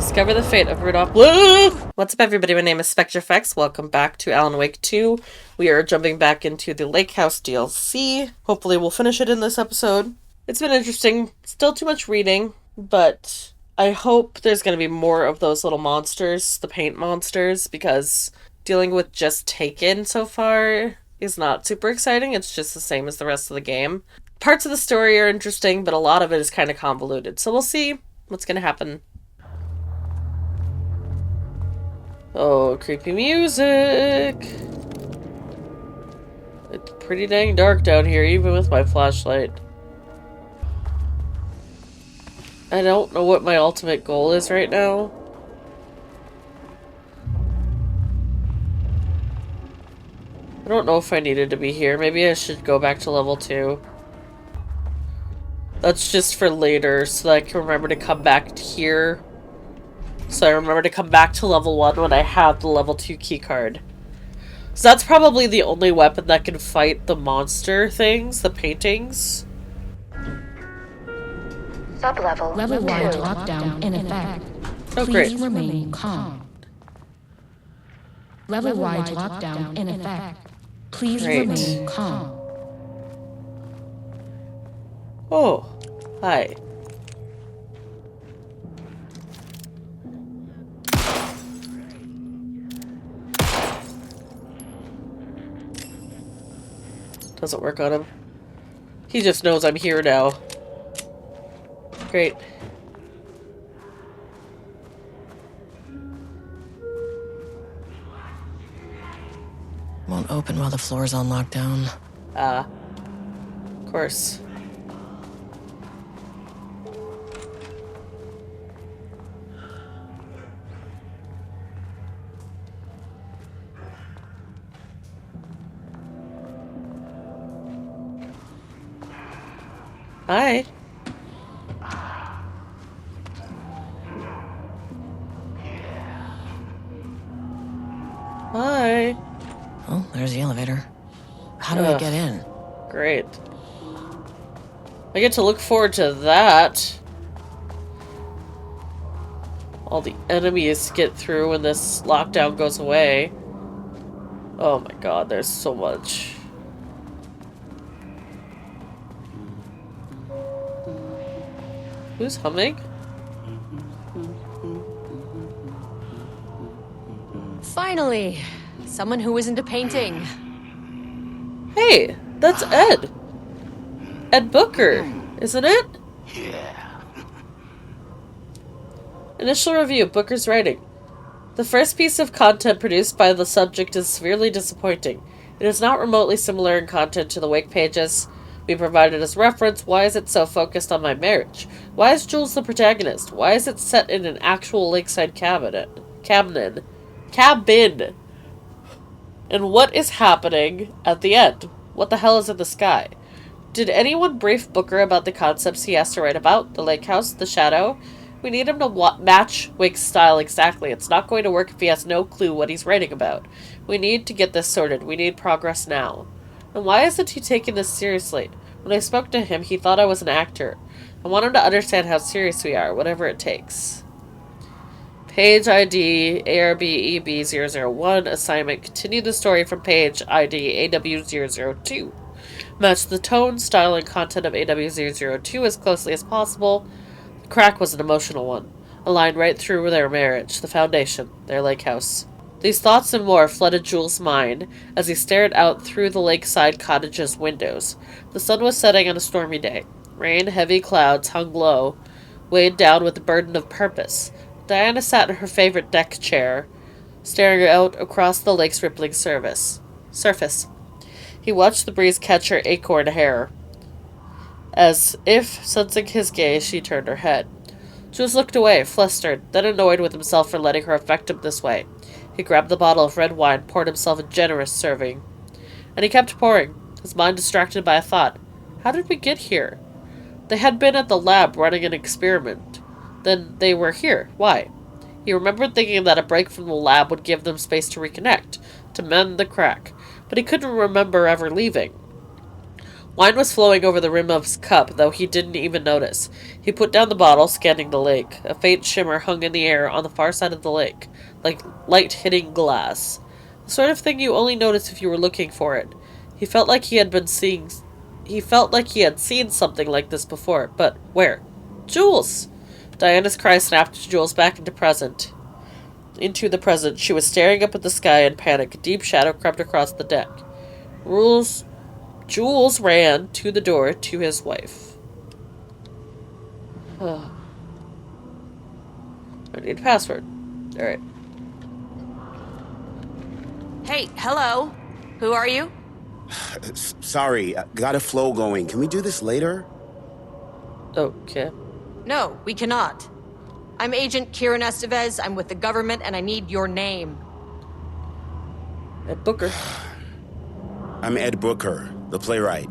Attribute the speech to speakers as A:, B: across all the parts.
A: Discover the fate of Rudolph Blue! What's up, everybody? My name is Spectreffex. Welcome back to Alan Wake 2. We are jumping back into the Lake House DLC. Hopefully we'll finish it in this episode. It's been interesting. Still too much reading, but I hope there's going to be more of those little monsters, the paint monsters, because dealing with just Taken so far is not super exciting. It's just the same as the rest of the game. Parts of the story are interesting, but a lot of it is kind of convoluted. So we'll see what's going to happen. Oh, creepy music! It's pretty dang dark down here, even with my flashlight. I don't know what my ultimate goal is right now. I don't know if I needed to be here. Maybe I should go back to level 2. That's just for later, so that I can remember to come back here. So I remember to come back to level 1 when I have the level 2 keycard. So that's probably the only weapon that can fight the monster things, the paintings.
B: Sublevel
C: Level-wide lockdown in effect.
A: Oh,
C: Please
A: great.
C: remain calm. Level-wide lockdown in effect. Please
A: Great.
C: remain calm.
A: Oh, hi. Doesn't work on him. He just knows I'm here now. Great.
D: Won't open while the floor's on lockdown.
A: Ah. Of course. Hi. Hi.
D: Oh, there's the elevator. How do I get in?
A: Great. I get to look forward to that. All the enemies get through when this lockdown goes away. Oh my god, there's so much. Who's humming?
B: Finally! Someone who isn't a painting.
A: Hey, that's Ed. Ed Booker, isn't it?
E: Yeah.
A: Initial review, Booker's writing. The first piece of content produced by the subject is severely disappointing. It is not remotely similar in content to the Wake pages we provided as reference. Why is it so focused on my marriage? Why is Jules the protagonist? Why is it set in an actual lakeside cabin? And what is happening at the end? What the hell is in the sky? Did anyone brief Booker about the concepts he has to write about? The lake house? The shadow? We need him to match Wake's style exactly. It's not going to work if he has no clue what he's writing about. We need to get this sorted. We need progress now. And why isn't he taking this seriously? When I spoke to him, he thought I was an actor. I want him to understand how serious we are, whatever it takes. Page ID ARBEB001. Assignment. Continue the story from page ID AW002. Match the tone, style, and content of AW002 as closely as possible. The crack was an emotional one. A line right through their marriage, the foundation, their lake house. These thoughts and more flooded Jules' mind as he stared out through the lakeside cottage's windows. The sun was setting on a stormy day. Rain, heavy clouds hung low, weighed down with the burden of purpose. Diana sat in her favorite deck chair, staring out across the lake's rippling surface. He watched the breeze catch her acorn hair. As if sensing his gaze, she turned her head. Jules looked away, flustered, then annoyed with himself for letting her affect him this way. He grabbed the bottle of red wine, poured himself a generous serving. And he kept pouring, his mind distracted by a thought. How did we get here? They had been at the lab running an experiment. Then they were here. Why? He remembered thinking that a break from the lab would give them space to reconnect, to mend the crack, but he couldn't remember ever leaving. Wine was flowing over the rim of his cup, though he didn't even notice. He put down the bottle, scanning the lake. A faint shimmer hung in the air on the far side of the lake, like light hitting glass. The sort of thing you only notice if you were looking for it. He felt like he had seen something like this before, but where? Jules! Diana's cry snapped Jules back into the present. She was staring up at the sky in panic. A deep shadow crept across the deck. Jules ran to the door to his wife. I need a password. Alright.
B: Hey, hello. Who are you?
E: Sorry, got a flow going. Can we do this later?
A: Okay.
B: No, we cannot. I'm Agent Kieran Estevez. I'm with the government, and I need your name.
A: Ed Booker.
E: I'm Ed Booker, the playwright.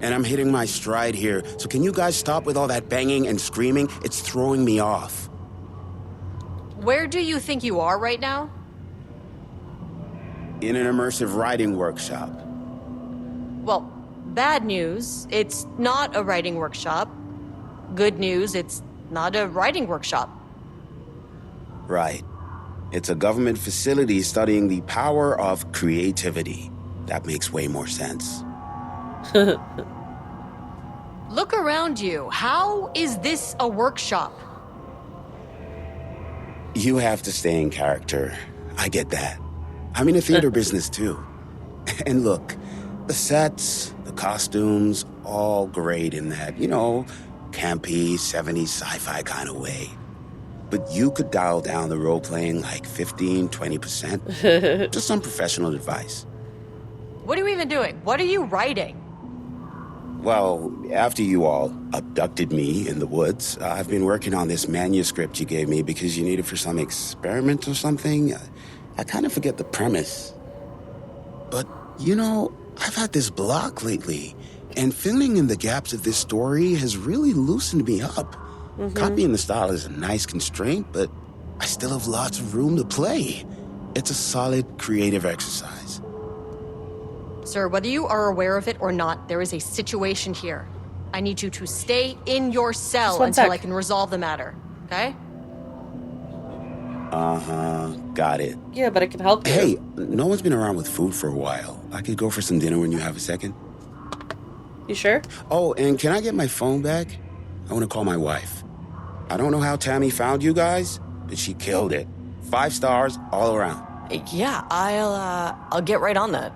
E: And I'm hitting my stride here, so can you guys stop with all that banging and screaming? It's throwing me off.
B: Where do you think you are right now?
E: In an immersive writing workshop.
B: Well, bad news, it's not a writing workshop. Good news, it's not a writing workshop.
E: Right. It's a government facility studying the power of creativity. That makes way more sense.
B: Look around you. How is this a workshop?
E: You have to stay in character. I get that. I'm in the theater business too. And look, the sets, the costumes, all great in that, campy, 70s sci-fi kind of way. But you could dial down the role-playing like 15, 20%. Just some professional advice.
B: What are you even doing? What are you writing?
E: Well, after you all abducted me in the woods, I've been working on this manuscript you gave me because you need it for some experiment or something. I kind of forget the premise. But, I've had this block lately, and filling in the gaps of this story has really loosened me up. Copying the style is a nice constraint, but I still have lots of room to play. It's a solid creative exercise.
B: Sir, whether you are aware of it or not, there is a situation here. I need you to stay in your cell until I can resolve the matter, okay?
E: Got it.
A: Yeah, but it can help you.
E: Hey, no one's been around with food for a while. I could go for some dinner when you have a second.
A: You sure?
E: Oh, and can I get my phone back? I want to call my wife. I don't know how Tammy found you guys, but she killed it. 5 stars all around.
D: Yeah, I'll get right on that.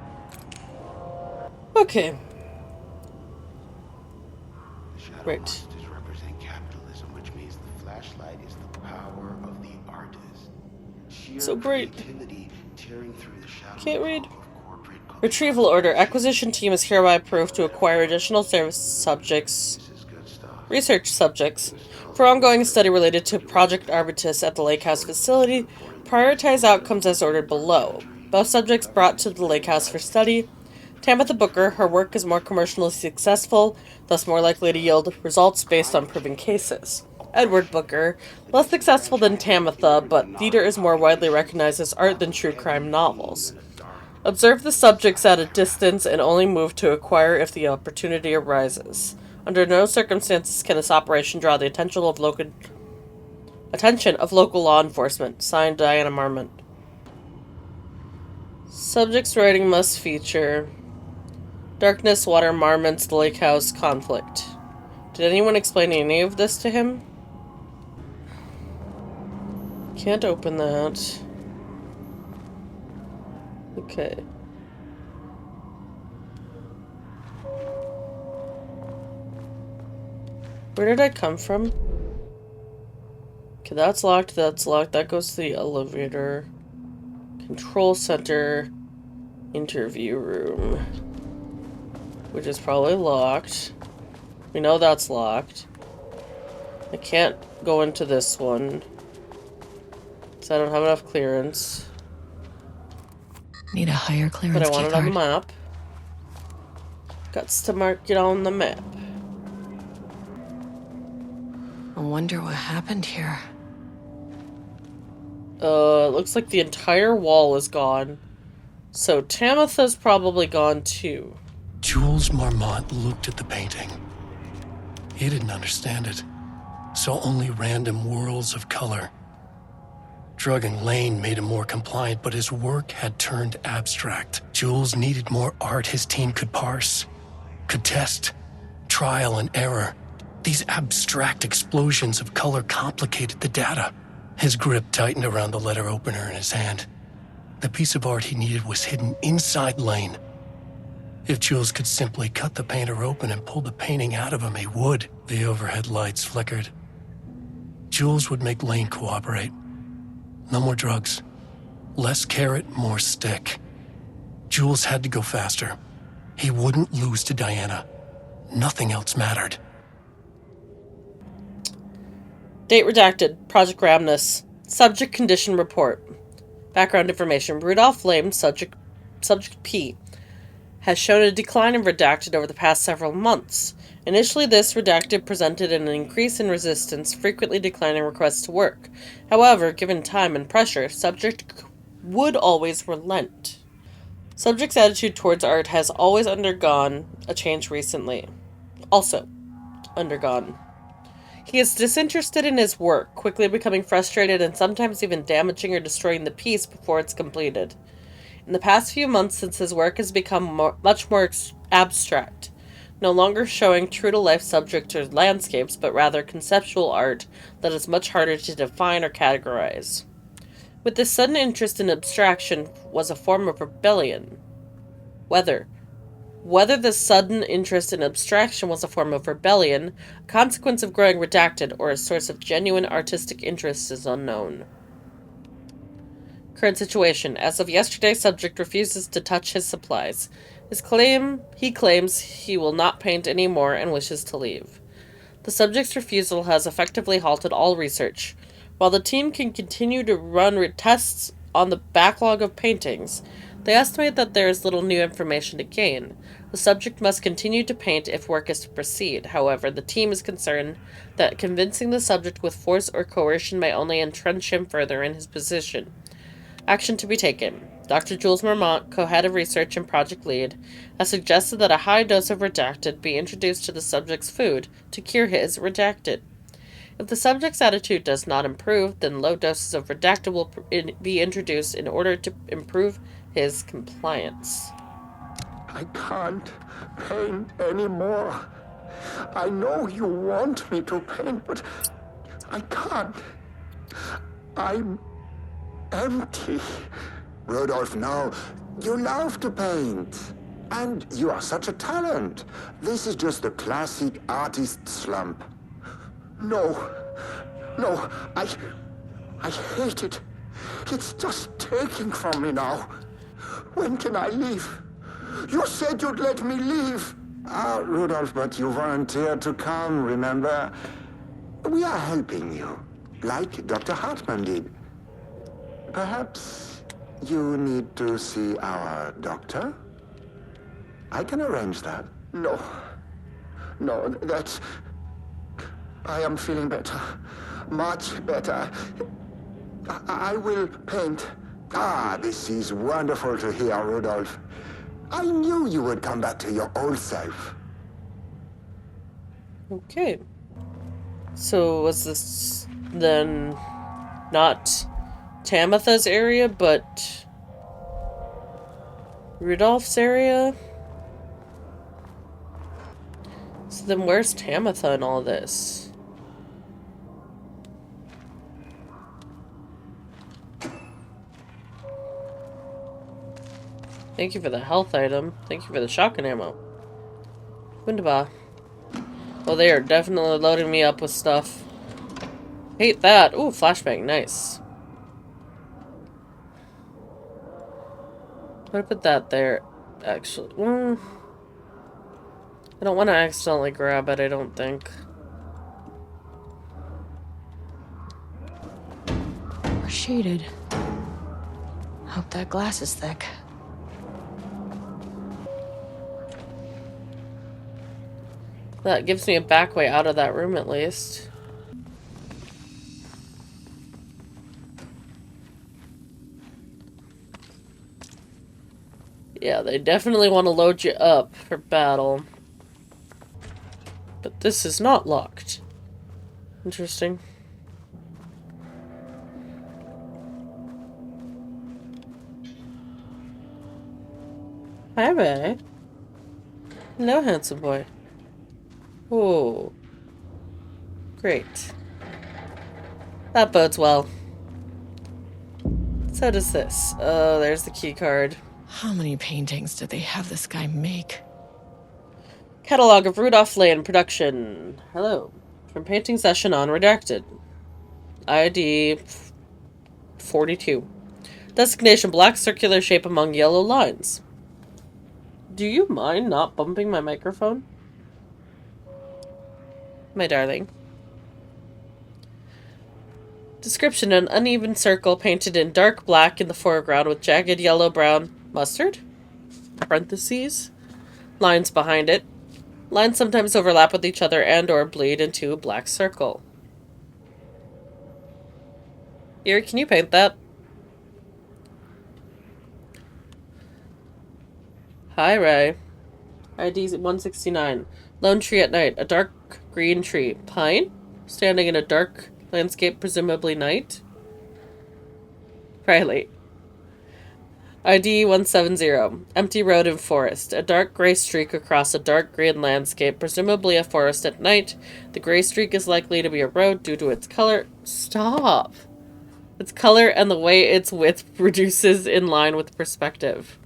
A: Okay. Right.
E: Monsters represent capitalism, which means the flashlight is the power of the artist. Sheer
A: So great.
E: creativity tearing through the shadows
A: Can't read.
E: of corporate culture.
A: Retrieval order. Acquisition team is hereby approved to acquire additional
E: This is good stuff.
A: research subjects for ongoing study related to Project Arbitus at the Lake House facility. Prioritize outcomes as ordered below. Both subjects brought to the Lake House for study. Tamitha Booker, her work is more commercially successful, thus more likely to yield results based on proven cases. Edward Booker, less successful than Tamitha, but theater is more widely recognized as art than true crime novels. Observe the subjects at a distance and only move to acquire if the opportunity arises. Under no circumstances can this operation draw the attention of local law enforcement. Signed, Diana Marmont. Subject's writing must feature Darkness, Water, Marmont's, the Lake House, conflict. Did anyone explain any of this to him? Can't open that. Okay. Where did I come from? Okay, that's locked, that's locked. That goes to the elevator. Control center. Interview room. Which is probably locked. We know that's locked. I can't go into this one. So I don't have enough clearance.
D: Need a higher clearance
A: But I want it on the
D: keycard.
A: map. Gots to mark it on the map.
D: I wonder what happened here.
A: Looks like the entire wall is gone. So Tamitha's probably gone too.
F: Jules Marmont looked at the painting. He didn't understand it, saw only random whirls of color. Drugging Lane made him more compliant, but his work had turned abstract. Jules needed more art his team could parse, could test, trial and error. These abstract explosions of color complicated the data. His grip tightened around the letter opener in his hand. The piece of art he needed was hidden inside Lane. If Jules could simply cut the painter open and pull the painting out of him, he would. The overhead lights flickered. Jules would make Lane cooperate. No more drugs. Less carrot, more stick. Jules had to go faster. He wouldn't lose to Diana. Nothing else mattered.
A: Date redacted. Project Ramnus. Subject condition report. Background information. Rudolph Lane, subject P, has shown a decline in redacted over the past several months. Initially, this redacted presented an increase in resistance, frequently declining requests to work. However, given time and pressure, subject would always relent. Subject's attitude towards art has always undergone a change recently. Also, undergone. He is disinterested in his work, quickly becoming frustrated and sometimes even damaging or destroying the piece before it's completed. In the past few months, since his work has become much more abstract, no longer showing true-to-life subjects or landscapes, but rather conceptual art that is much harder to define or categorize. With this sudden interest in abstraction was a form of rebellion. Whether this sudden interest in abstraction was a form of rebellion, a consequence of growing redacted, or a source of genuine artistic interest is unknown. Current situation. As of yesterday, subject refuses to touch his supplies. He claims he will not paint anymore and wishes to leave. The subject's refusal has effectively halted all research. While the team can continue to run tests on the backlog of paintings, they estimate that there is little new information to gain. The subject must continue to paint if work is to proceed. However, the team is concerned that convincing the subject with force or coercion may only entrench him further in his position. Action to be taken. Dr. Jules Marmont, co-head of research and project lead, has suggested that a high dose of redacted be introduced to the subject's food to cure his redacted. If the subject's attitude does not improve, then low doses of redacted will be introduced in order to improve his compliance.
G: I can't paint anymore. I know you want me to paint, but I can't. I'm empty.
E: Rudolph, no. You love to paint.
G: And you are such a talent.
E: This is just the classic artist slump.
G: No, I hate it. It's just taking from me now. When can I leave? You said you'd let me leave.
E: Rudolph, but you volunteered to come, remember? We are helping you, like Dr. Hartman did. Perhaps you need to see our doctor? I can arrange that.
G: No, that's... I am feeling better. Much better. I will paint.
E: This is wonderful to hear, Rudolph. I knew you would come back to your old self.
A: Okay. So was this then not Tamitha's area, but Rudolph's area? So then where's Tamitha in all this? Thank you for the health item. Thank you for the shotgun ammo. Wunderbar. Oh, they are definitely loading me up with stuff. Hate that. Ooh, flashbang. Nice. I'm gonna put that there. Actually, I don't want to accidentally grab it, I don't think.
D: We're shaded. Hope that glass is thick.
A: That gives me a back way out of that room at least. Yeah, they definitely want to load you up for battle. But this is not locked. Interesting. Hi, Ray. Hello, handsome boy. Oh. Great. That bodes well. So does this. Oh, there's the key card.
B: How many paintings did they have this guy make?
A: Catalog of Rudolph Lane production. Hello. From painting session on redacted. ID 42. Designation black circular shape among yellow lines. Do you mind not bumping my microphone? My darling. Description: an uneven circle painted in dark black in the foreground with jagged yellow-brown mustard? Parentheses. Lines behind it. Lines sometimes overlap with each other and or bleed into a black circle. Here, can you paint that? Hi, Ray. ID 169. Lone tree at night. A dark green tree. Pine? Standing in a dark landscape, presumably night? Riley. ID 170. Empty road and forest. A dark gray streak across a dark green landscape, presumably a forest at night. The gray streak is likely to be a road due to its color. Stop! Its color and the way its width reduces in line with perspective.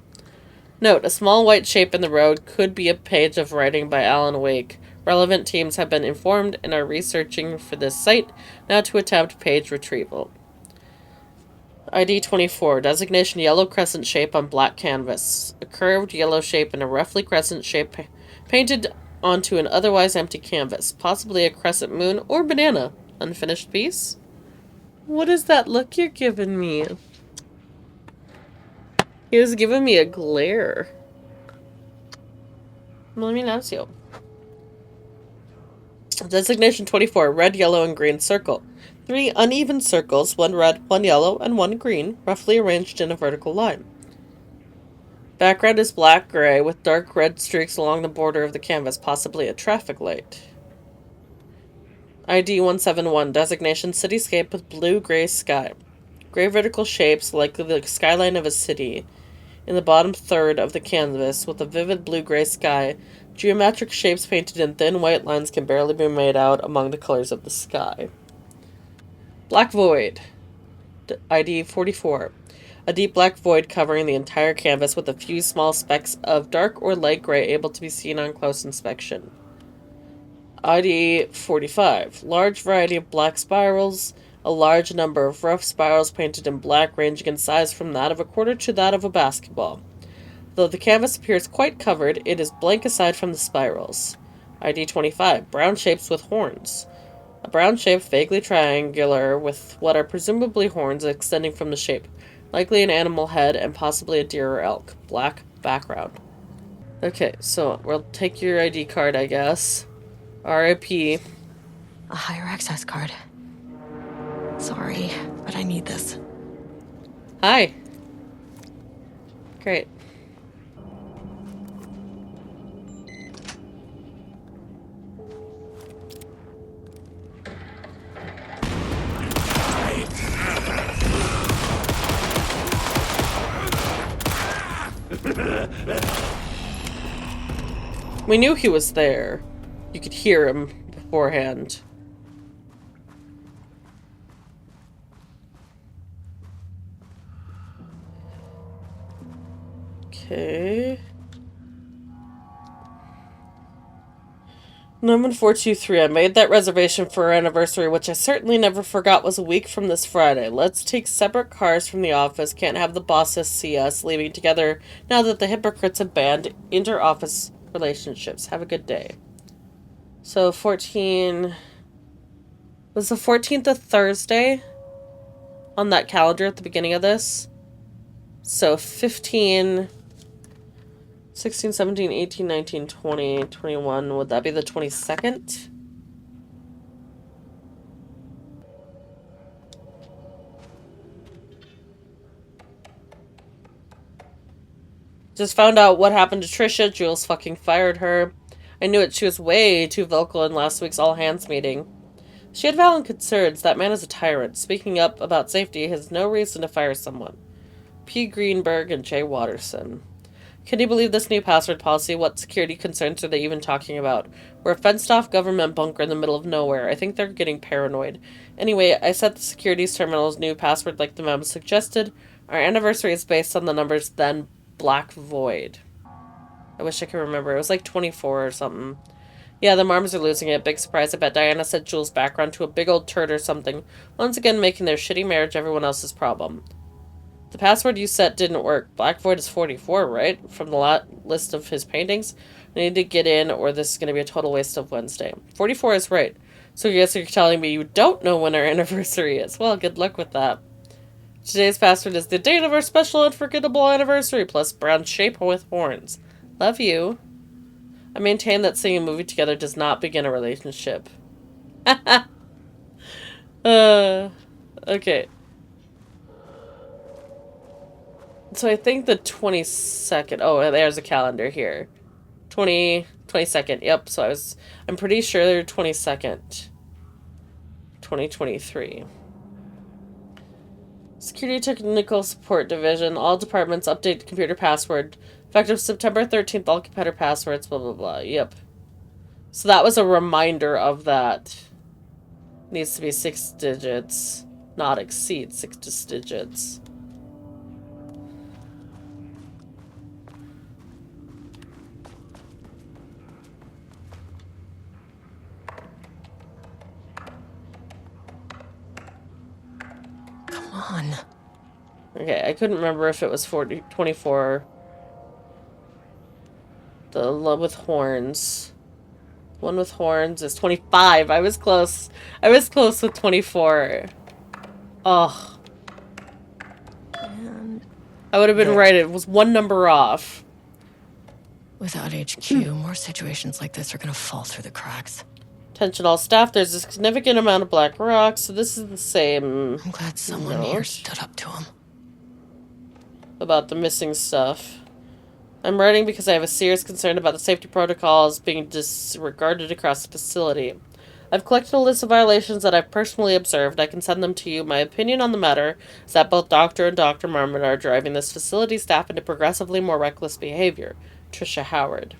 A: Note, a small white shape in the road could be a page of writing by Alan Wake. Relevant teams have been informed and are researching for this site, now to attempt page retrieval. ID 24. Designation yellow crescent shape on black canvas. A curved yellow shape in a roughly crescent shape painted onto an otherwise empty canvas. Possibly a crescent moon or banana. Unfinished piece? What is that look you're giving me? He was giving me a glare. Let me notice you. Designation 24. Red, yellow, and green circle. 3 uneven circles, 1 red, 1 yellow, and 1 green, roughly arranged in a vertical line. Background is black-gray, with dark red streaks along the border of the canvas, possibly a traffic light. ID 171. Designation cityscape with blue-gray sky. Gray vertical shapes like the skyline of a city. In the bottom third of the canvas, with a vivid blue-gray sky, geometric shapes painted in thin white lines can barely be made out among the colors of the sky. Black void. ID 44. A deep black void covering the entire canvas with a few small specks of dark or light gray able to be seen on close inspection. ID 45. Large variety of black spirals. A large number of rough spirals painted in black, ranging in size from that of a quarter to that of a basketball. Though the canvas appears quite covered, it is blank aside from the spirals. ID 25. Brown shapes with horns. A brown shape, vaguely triangular, with what are presumably horns extending from the shape. Likely an animal head and possibly a deer or elk. Black background. Okay, so we'll take your ID card, I guess. RIP.
B: A higher access card. Sorry, but I need this.
A: Hi. Great. We knew he was there. You could hear him beforehand. Okay. 91423. I made that reservation for our anniversary, which I certainly never forgot was a week from this Friday. Let's take separate cars from the office. Can't have the bosses see us leaving together now that the hypocrites have banned inter-office relationships. Have a good day. So 14... Was the 14th a Thursday? On that calendar at the beginning of this? So 15... 16, 17, 18, 19, 20, 21. Would that be the 22nd? Just found out what happened to Trisha. Jules fucking fired her. I knew it. She was way too vocal in last week's all-hands meeting. She had valid concerns. That man is a tyrant. Speaking up about safety has no reason to fire someone. P. Greenberg and J. Watterson. Can you believe this new password policy? What security concerns are they even talking about? We're a fenced-off government bunker in the middle of nowhere. I think they're getting paranoid. Anyway, I set the security's terminal's new password like the memo suggested. Our anniversary is based on the numbers then Black Void. I wish I could remember. It was like 24 or something. Yeah, the Marms are losing it. Big surprise. I bet Diana said Jules' background to a big old turd or something. Once again, making their shitty marriage everyone else's problem. The password you set didn't work. Black Void is 44, right? From the list of his paintings. I need to get in or this is going to be a total waste of Wednesday. 44 is right. So I guess you're telling me you don't know when our anniversary is. Well, good luck with that. Today's password is the date of our special unforgettable anniversary plus brown shape with horns. Love you. I maintain that seeing a movie together does not begin a relationship. Okay. So I think the 22nd. Oh, there's a calendar here. 22nd. Yep. So I'm pretty sure they're 22nd. 2023. Security Technical Support Division. All departments update computer password. Effective September 13th, all computer passwords, blah, blah, blah. Yep. So that was a reminder of that. Needs to be 6 digits. Not exceed 6 digits.
B: Come on.
A: Okay, I couldn't remember if it was 24. The one with horns. One with horns is 25. I was close. I was close with 24. Oh.
B: And
A: I would have been right. It was one number off.
B: without HQ, more situations like this are gonna fall through the cracks.
A: Attention all staff. There's a significant amount of black rocks, so this is the same.
B: I'm glad someone here stood up to him.
A: About the missing stuff. I'm writing because I have a serious concern about the safety protocols being disregarded across the facility. I've collected a list of violations that I've personally observed. I can send them to you. My opinion on the matter is that both Dr. and Dr. Marmont are driving this facility staff into progressively more reckless behavior. Trisha Howard.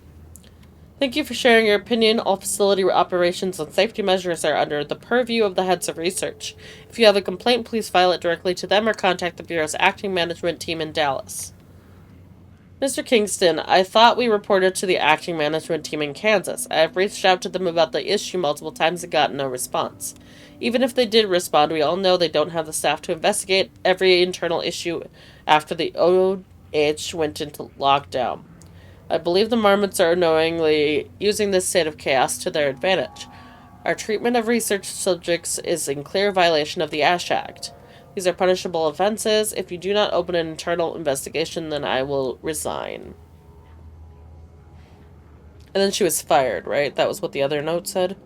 A: Thank you for sharing your opinion. All facility operations and safety measures are under the purview of the heads of research. If you have a complaint, please file it directly to them or contact the Bureau's acting management team in Dallas. Mr. Kingston, I thought we reported to the acting management team in Kansas. I have reached out to them about the issue multiple times and gotten no response. Even if they did respond, we all know they don't have the staff to investigate every internal issue after the OH went into lockdown. I believe the Marmonts are knowingly using this state of chaos to their advantage. Our treatment of research subjects is in clear violation of the ASH Act. These are punishable offenses. If you do not open an internal investigation, then I will resign. And then she was fired, right? That was what the other note said.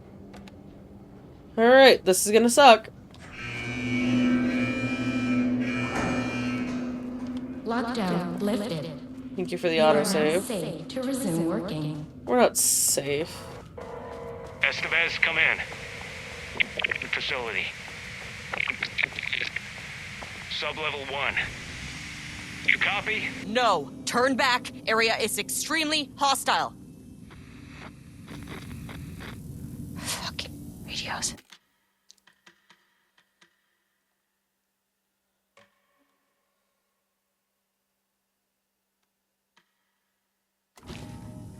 A: Alright, this is gonna suck.
C: Lockdown lifted.
A: Thank you for the
C: You are now
A: autosave.
C: safe to resume working.
A: We're not safe.
H: Estevez, come in. Facility. Sublevel 1. You copy?
B: No! Turn back! Area is extremely hostile!
D: Fucking radios.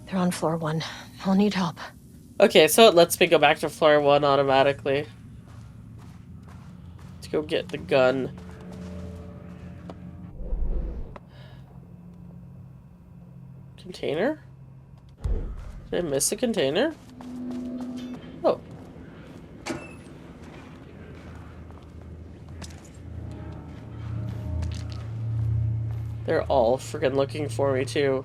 D: They're on floor 1. I'll need help.
A: Okay, so it lets me go back to floor 1 automatically. To go get the gun. Container? Did I miss a container? Oh. They're all friggin' looking for me, too.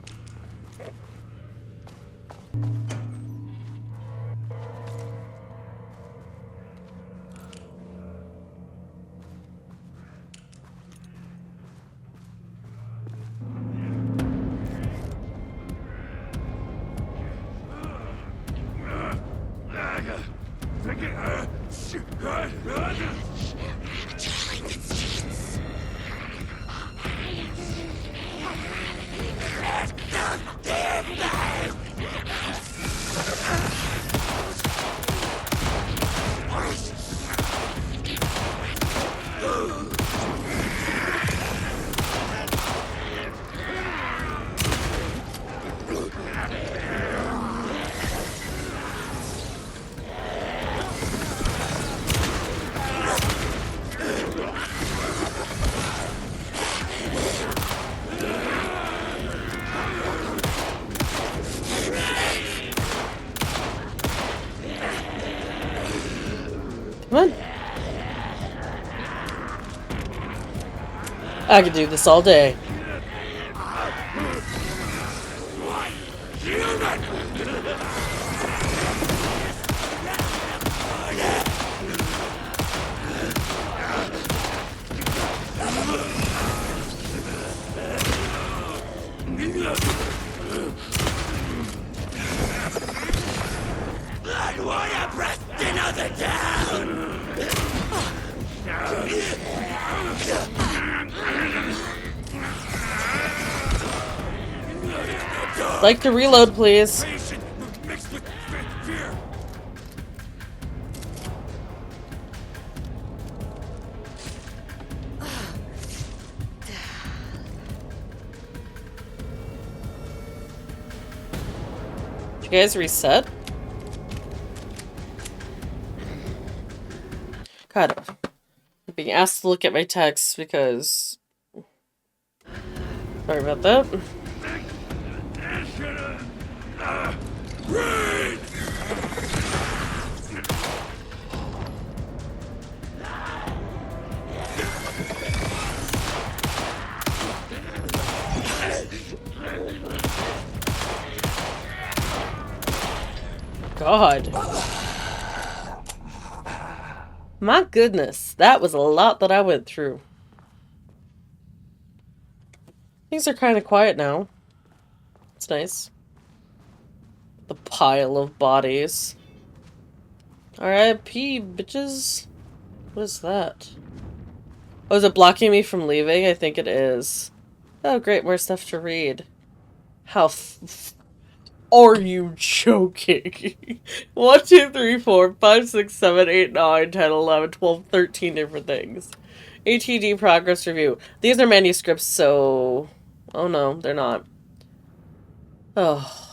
A: I could do this all day. Like to reload, please. Did you guys reset? God, I'm being asked to look at my texts because... Sorry about that. God. My goodness, that was a lot that I went through. Things are kind of quiet now. It's nice. The pile of bodies. R.I.P. bitches. What is that? Oh, is it blocking me from leaving? I think it is. Oh, great, more stuff to read. How are you joking? 1, 2, 3, 4, 5, 6, 7, 8, 9, 10, 11, 12, 13 different things. ATD progress review. These are manuscripts, so... Oh no, they're not. Oh.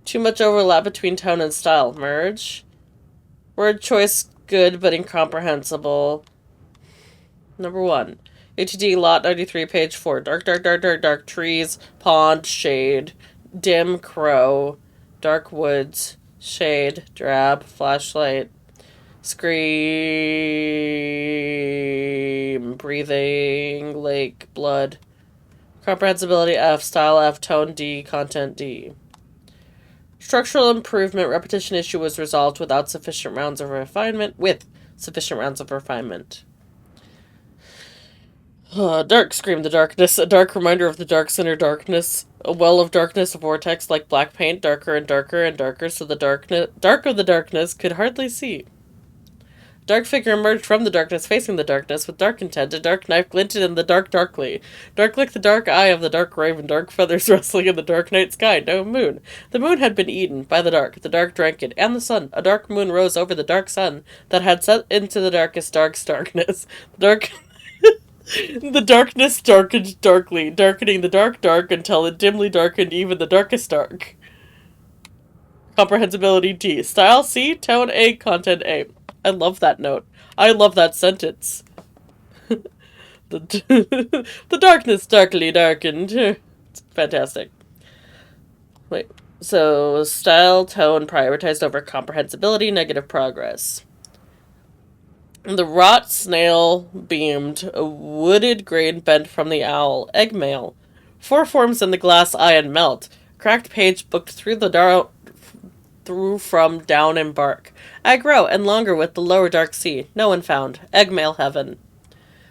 A: Too much overlap between tone and style. Merge. Word choice good, but incomprehensible. Number 1. ATD lot 93, page 4. Dark, dark, dark, dark, dark. Trees, pond, shade. Dim, crow. Dark woods, shade, drab, flashlight. Scream, breathing, lake, blood. Comprehensibility F, style F, tone D, content D. Structural improvement, repetition issue was resolved without sufficient rounds of refinement. Dark scream, the darkness, a dark reminder of the dark center darkness, a well of darkness, a vortex like black paint, darker and darker and darker, so the dark of the darkness could hardly see. Dark figure emerged from the darkness, facing the darkness, with dark intent. A dark knife glinted in the dark darkly. Dark like the dark eye of the dark raven, dark feathers rustling in the dark night sky. No moon. The moon had been eaten by the dark drank it, and the sun. A dark moon rose over the dark sun that had set into the darkest darkness. The darkness darkened darkly, darkening the dark until it dimly darkened even the darkest dark. Comprehensibility D. Style C, tone A, content A. I love that note. I love that sentence. The darkness darkly darkened. It's fantastic. Wait. So, style, tone prioritized over comprehensibility, negative progress. The rot snail beamed, a wooded grain bent from the owl, egg mail. 4 forms in the glass eye and melt. Cracked page booked through from down and bark. I grow and longer with the lower dark sea. No one found. Egg mail heaven.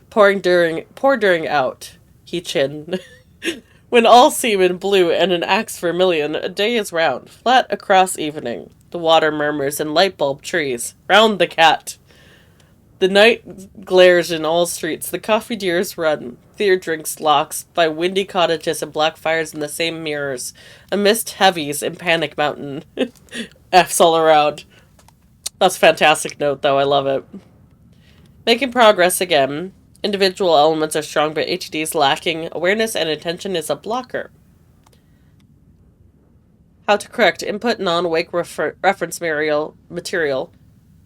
A: Pour during out. He chin. When all seamen blue and an axe vermilion, a day is round. Flat across evening. The water murmurs in light bulb trees. Round the cat. The night glares in all streets. The coffee deers run. Fear drinks locks by windy cottages and black fires in the same mirrors. A mist heavies in Panic Mountain. F's all around. That's a fantastic note, though. I love it. Making progress again. Individual elements are strong, but HD's is lacking. Awareness and attention is a blocker. How to correct. Input non-awake reference material.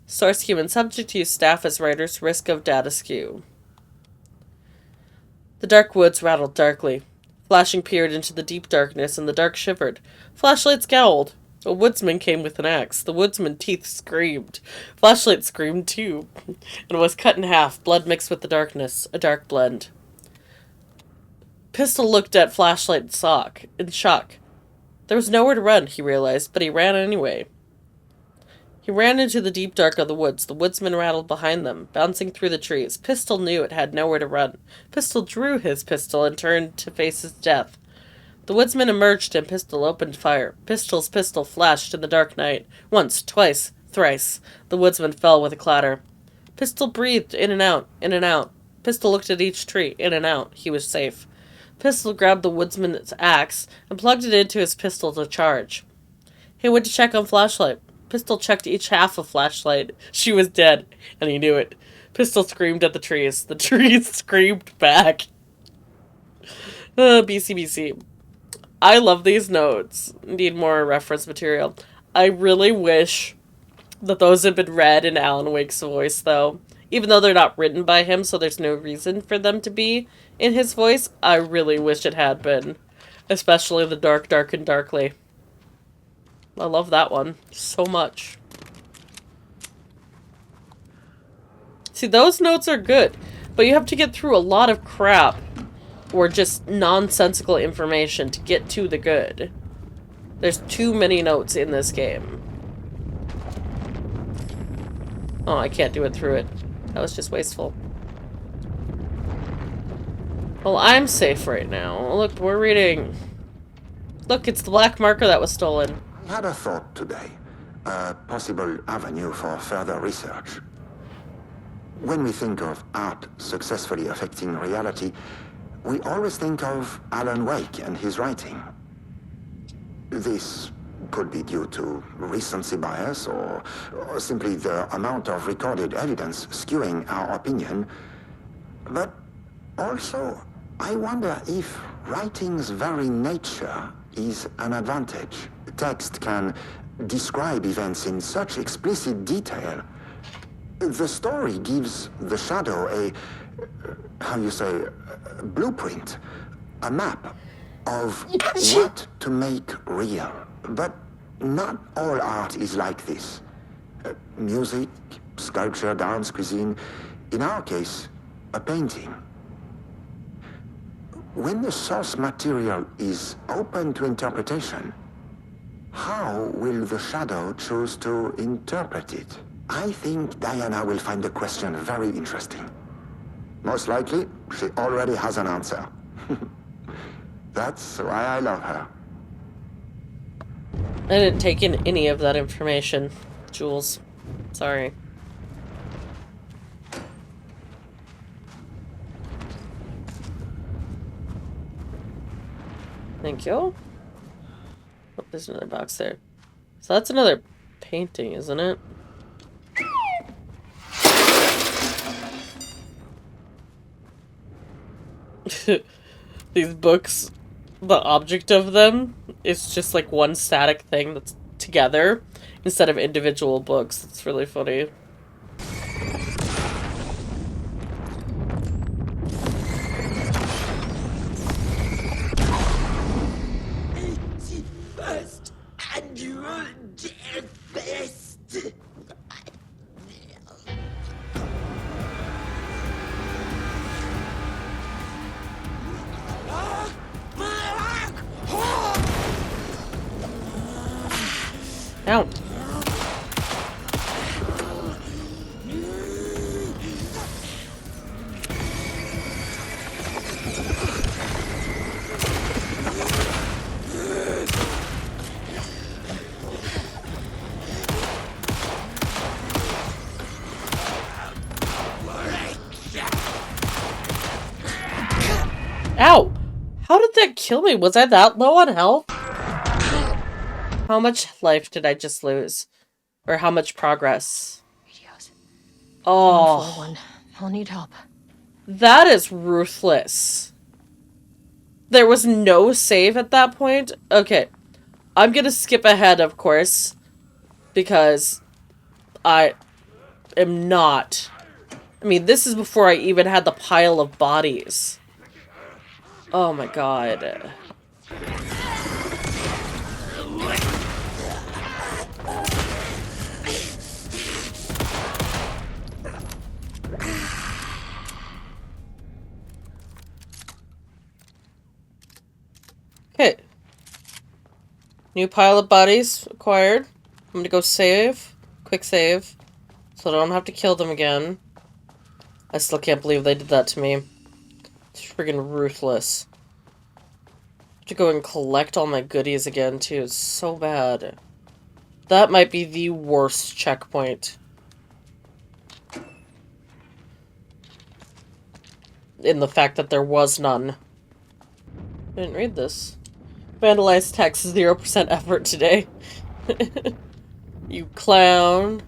A: Source human subject. Use staff as writers. Risk of data skew. The dark woods rattled darkly. Flashing peered into the deep darkness, and the dark shivered. Flashlight scowled. A woodsman came with an axe. The woodsman's teeth screamed. Flashlight screamed too, and was cut in half. Blood mixed with the darkness. A dark blend. Pistol looked at Flashlight in shock. There was nowhere to run, he realized, but he ran anyway. He ran into the deep dark of the woods. The woodsman rattled behind them, bouncing through the trees. Pistol knew it had nowhere to run. Pistol drew his pistol and turned to face his death. The woodsman emerged and Pistol opened fire. Pistol's pistol flashed in the dark night. Once, twice, thrice. The woodsman fell with a clatter. Pistol breathed in and out, in and out. Pistol looked at each tree, in and out. He was safe. Pistol grabbed the woodsman's axe and plugged it into his pistol to charge. He went to check on Flashlight. Pistol checked each half of Flashlight. She was dead, and he knew it. Pistol screamed at the trees. The trees screamed back. BCBC. I love these notes. Need more reference material. I really wish that those had been read in Alan Wake's voice, though. Even though they're not written by him, so there's no reason for them to be in his voice, I really wish it had been. Especially the Dark, Dark, and Darkly. I love that one so much. See, those notes are good, but you have to get through a lot of crap or just nonsensical information to get to the good. There's too many notes in this game. Oh, I can't do it through it. That was just wasteful. Well, I'm safe right now. Look, we're reading. Look, it's the black marker that was stolen.
G: I had a thought today. A possible avenue for further research. When we think of art successfully affecting reality, we always think of Alan Wake and his writing. This could be due to recency bias or simply the amount of recorded evidence skewing our opinion. But also, I wonder if writing's very nature is an advantage. Text can describe events in such explicit detail. The story gives the shadow a, a blueprint, a map of what to make real. But not all art is like this. Music, sculpture, dance, cuisine, in our case, a painting. When the source material is open to interpretation, how will the shadow choose to interpret it? I think Diana will find the question very interesting. Most likely, she already has an answer. That's why I love her.
A: I didn't take in any of that information, Jules. Sorry. Thank you. Oh, there's another box there. So that's another painting, isn't it? These books, the object of them is just like one static thing that's together instead of individual books. It's really funny. Ow. Ow! How did that kill me? Was I that low on health? How much life did I just lose? Or how much progress?
B: Radios.
A: Oh.
B: One. I'll need help.
A: That is ruthless. There was no save at that point? Okay. I'm gonna skip ahead, of course. Because I am not... I mean, this is before I even had the pile of bodies. Oh my god. Okay. New pile of bodies acquired. I'm gonna go save. Quick save. So I don't have to kill them again. I still can't believe they did that to me. It's friggin' ruthless. I have to go and collect all my goodies again, too. It's so bad. That might be the worst checkpoint. In the fact that there was none. I didn't read this. Vandalize text 0% effort today. You clown.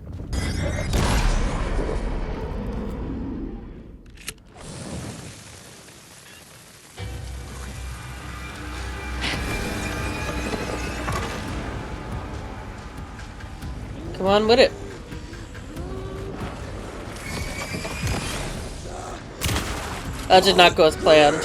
A: Come on with it. That did not go as planned.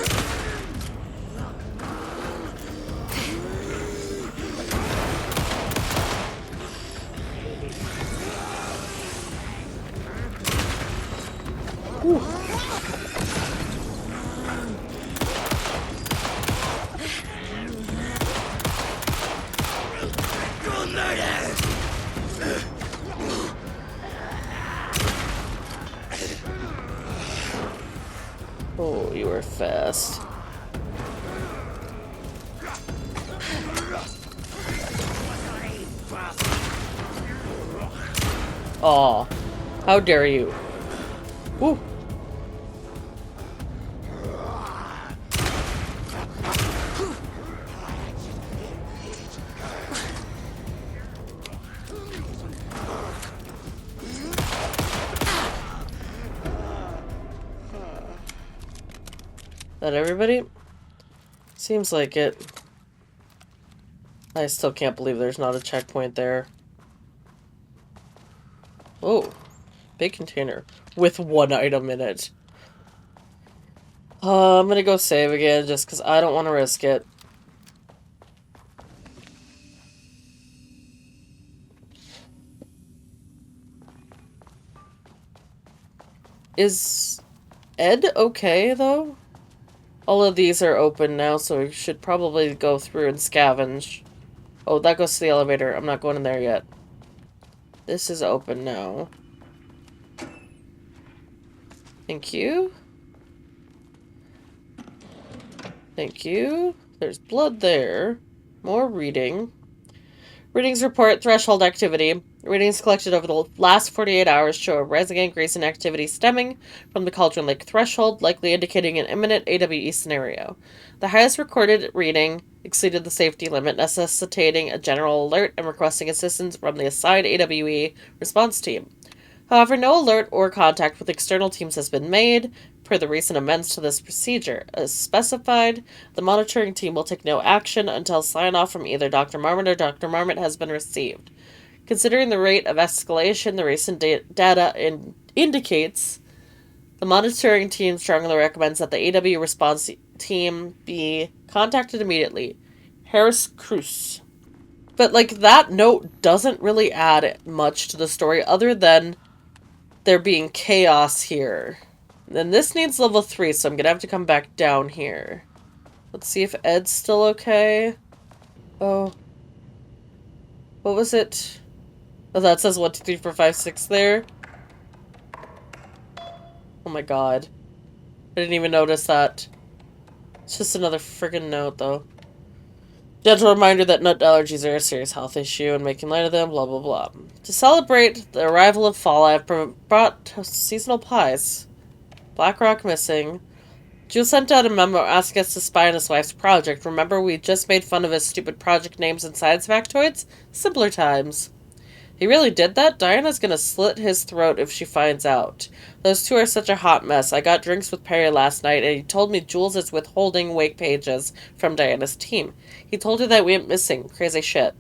A: Oh, you were fast. Aw. How dare you. Ooh. That everybody? Seems like it. I still can't believe there's not a checkpoint there. Oh. Big container. With one item in it. I'm gonna go save again just because I don't want to risk it. Is Ed okay, though? All of these are open now, so we should probably go through and scavenge. Oh, that goes to the elevator. I'm not going in there yet. This is open now. Thank you. Thank you. There's blood there. More reading. Readings report threshold activity. Readings collected over the last 48 hours show a rising increase in activity stemming from the Cauldron Lake threshold, likely indicating an imminent AWE scenario. The highest recorded reading exceeded the safety limit, necessitating a general alert and requesting assistance from the assigned AWE response team. However, no alert or contact with external teams has been made, per the recent amendments to this procedure. As specified, the monitoring team will take no action until sign-off from either Dr. Marmont or Dr. Marmont has been received. Considering the rate of escalation the recent data indicates, the monitoring team strongly recommends that the AW response team be contacted immediately. Harris Cruz. But, like, that note doesn't really add much to the story other than there being chaos here. Then this needs level 3, so I'm gonna have to come back down here. Let's see if Ed's still okay. Oh. What was it? Oh, that says 1, 2, 3, 4, 5, 6 there. Oh my god. I didn't even notice that. It's just another friggin' note, though. Gentle reminder that nut allergies are a serious health issue and making light of them, blah blah blah. To celebrate the arrival of fall, I've brought seasonal pies. Blackrock missing. Jules sent out a memo asking us to spy on his wife's project. Remember, we just made fun of his stupid project names and science factoids? Simpler times. He really did that? Diana's gonna slit his throat if she finds out. Those two are such a hot mess. I got drinks with Perry last night, and he told me Jules is withholding wake pages from Diana's team. He told her that we went missing. Crazy shit.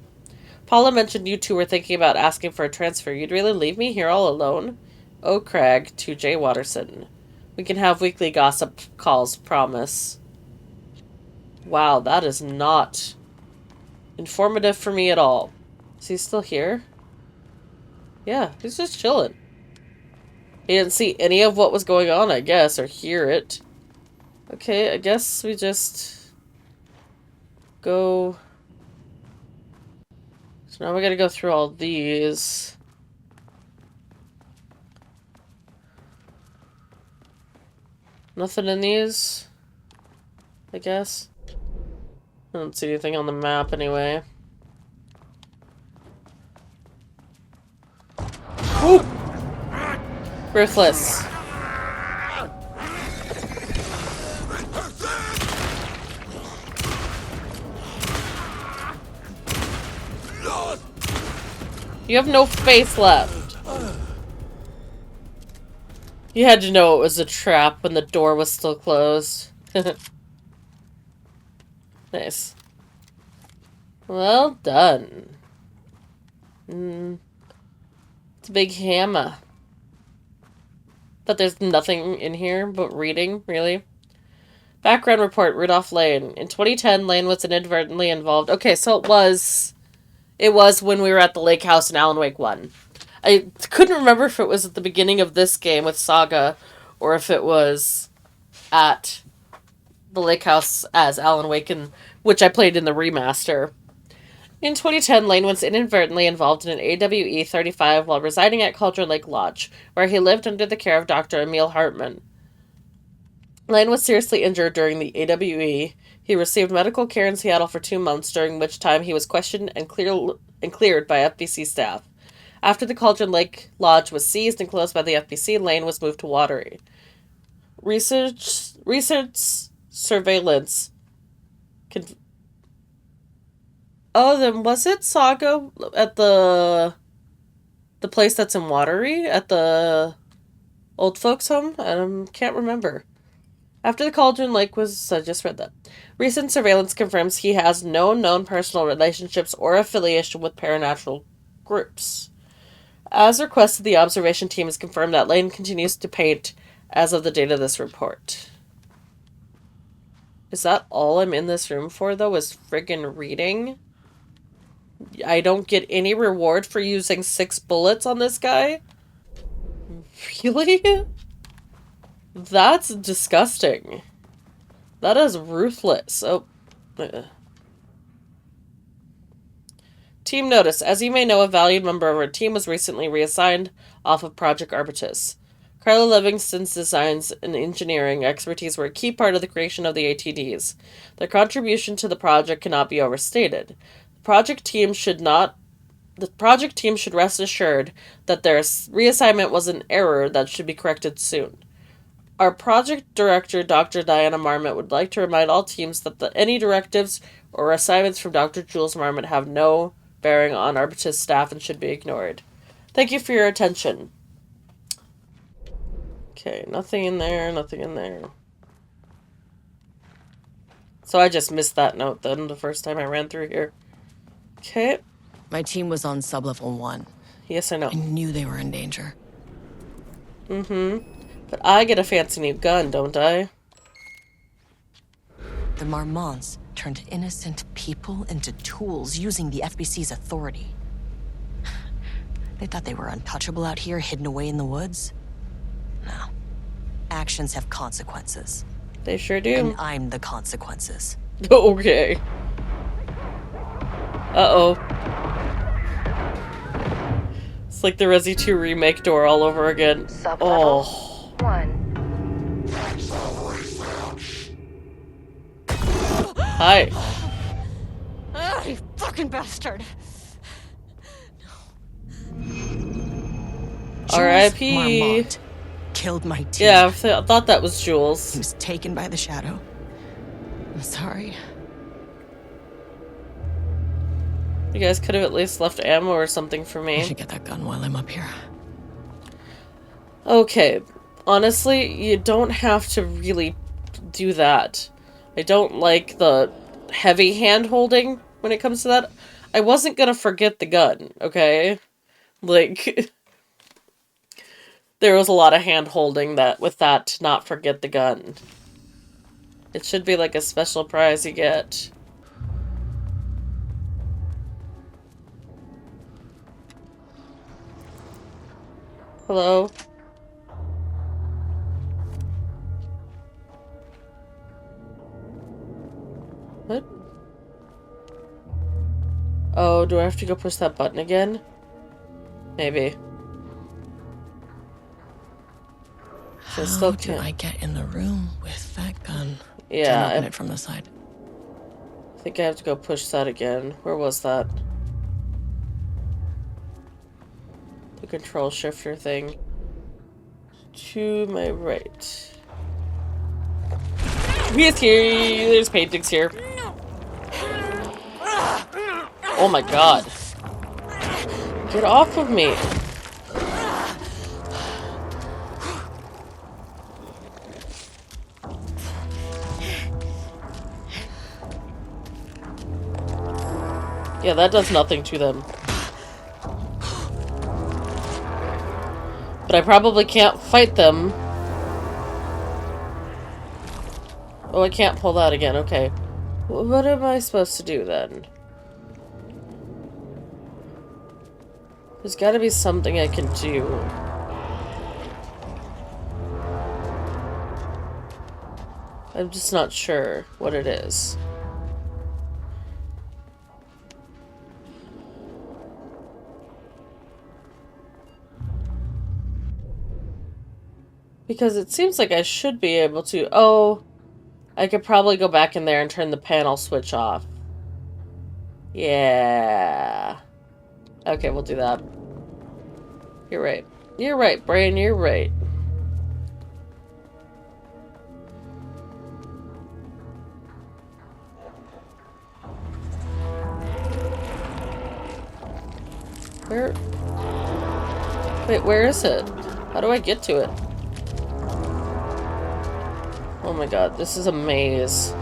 A: Paula mentioned you two were thinking about asking for a transfer. You'd really leave me here all alone? Oh, Craig, to Jay Watterson. We can have weekly gossip calls, promise. Wow, that is not informative for me at all. Is he still here? Yeah, he's just chilling. He didn't see any of what was going on, I guess, or hear it. Okay, I guess we just... go... So now we gotta go through all these. Nothing in these, I guess. I don't see anything on the map anyway. Woo! Ruthless. You have no face left. You had to know it was a trap when the door was still closed. Nice. Well done. It's a big hammer. But there's nothing in here but reading, really. Background report, Rudolph Lane. In 2010, Lane was inadvertently involved. Okay, so it was when we were at the lake house in Alan Wake 1. I couldn't remember if it was at the beginning of this game with Saga or if it was at the lake house as Alan Wake, which I played in the remaster. In 2010, Lane was inadvertently involved in an AWE 35 while residing at Cauldron Lake Lodge, where he lived under the care of Dr. Emil Hartman. Lane was seriously injured during the AWE. He received medical care in Seattle for 2 months, during which time he was questioned and cleared by FBC staff. After the Cauldron Lake Lodge was seized and closed by the FBC, Lane was moved to Watery. Research surveillance. Oh, then was it Saga at the place that's in Watery at the old folks' home? I can't remember. After the Cauldron Lake was... I just read that. Recent surveillance confirms he has no known personal relationships or affiliation with paranatural groups. As requested, the observation team has confirmed that Lane continues to paint as of the date of this report. Is that all I'm in this room for, though, is friggin' reading? I don't get any reward for using 6 bullets on this guy? Really? That's disgusting. That is ruthless. Oh. Team notice. As you may know, a valued member of our team was recently reassigned off of Project Arbitus. Carla Livingston's designs and engineering expertise were a key part of the creation of the ATDs. Their contribution to the project cannot be overstated. The project team should rest assured that their reassignment was an error that should be corrected soon. Our project director, Dr. Diana Marmont, would like to remind all teams that any directives or assignments from Dr. Jules Marmont have no bearing on Arbitus staff and should be ignored. Thank you for your attention. Okay, nothing in there, nothing in there. So I just missed that note then the first time I ran through here. Okay.
B: My team was on sublevel 1.
A: Yes, I know.
B: I knew they were in danger.
A: But I get a fancy new gun, don't I?
B: The Marmonts turned innocent people into tools using the FBC's authority. They thought they were untouchable out here, hidden away in the woods. No. Actions have consequences.
A: They sure do.
B: And I'm the consequences.
A: Okay. Uh-oh. It's like the Resi 2 remake door all over again.
I: Sublevel 1.
A: Hi.
B: Ah, you fucking bastard!
A: R.I.P.
B: Marmont killed my team.
A: Yeah, I thought that was Jules.
B: He was taken by the shadow. I'm sorry.
A: You guys could have at least left ammo or something for
B: I
A: me.
B: should get that gun while I'm up here.
A: Okay. Honestly, you don't have to really do that. I don't like the heavy hand-holding when it comes to that. I wasn't gonna forget the gun, okay? Like, there was a lot of hand-holding with that to not forget the gun. It should be like a special prize you get. Hello? What? Oh, do I have to go push that button again? Maybe. So I still
B: How do
A: can't.
B: I get in the room with that gun?
A: Yeah,
B: Try and open it from the side.
A: I think I have to go push that again. Where was that? The control shifter thing. To my right. He's here! There's paintings here. Oh my god. Get off of me! Yeah, that does nothing to them. But I probably can't fight them. Oh, I can't pull that again. Okay. What am I supposed to do then? There's gotta be something I can do. I'm just not sure what it is. Because it seems like I should be able to... Oh, I could probably go back in there and turn the panel switch off. Yeah. Okay, we'll do that. You're right. You're right, brain, you're right. Where? Wait, where is it? How do I get to it? Oh my god, this is a maze.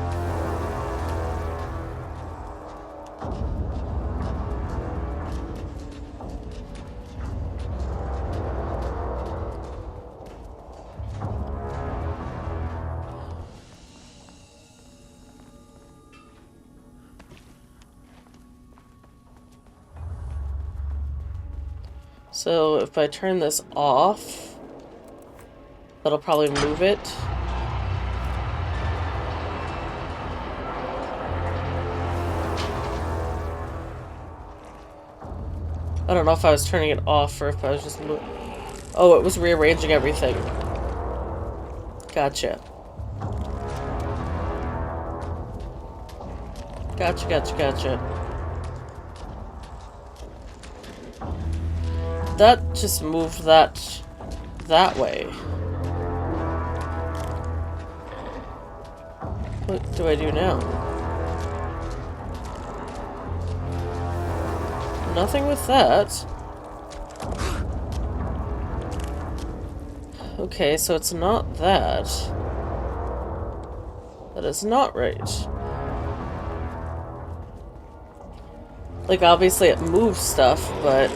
A: So if I turn this off, that'll probably move it. I don't know if I was turning it off or if I was just Oh, it was rearranging everything. Gotcha. Gotcha. That just moved that way. What do I do now? Nothing with that. Okay, so it's not that. That is not right. Like, obviously it moves stuff, but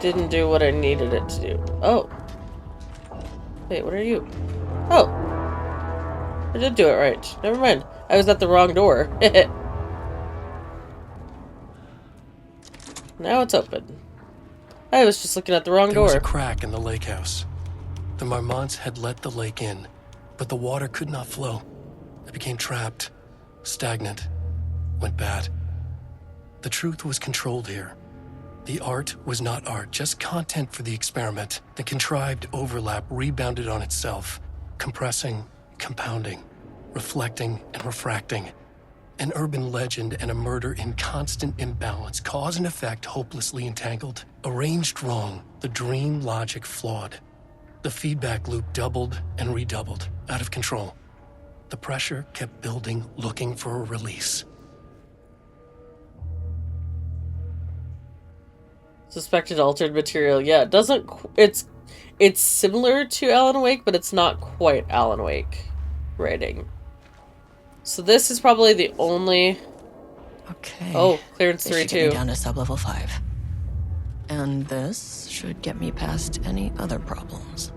A: didn't do what I needed it to do. Oh. Wait, what are you? Oh. I did do it right. Never mind. I was at the wrong door. Now it's open. I was just looking at the wrong door.
F: There was a crack in the lake house. The Marmonts had let the lake in, but the water could not flow. It became trapped, stagnant, went bad. The truth was controlled here. The art was not art, just content for the experiment. The contrived overlap rebounded on itself, compressing, compounding, reflecting, and refracting. An urban legend and a murder in constant imbalance, cause and effect hopelessly entangled. Arranged wrong, the dream logic flawed. The feedback loop doubled and redoubled, out of control. The pressure kept building, looking for a release.
A: Suspected altered material. Yeah, it doesn't... It's similar to Alan Wake, but it's not quite Alan Wake writing. So this is probably the only...
B: Okay.
A: Oh, clearance
B: This
A: 3
B: should get me
A: too.
B: down to sub-level 5. And this should get me past any other problems.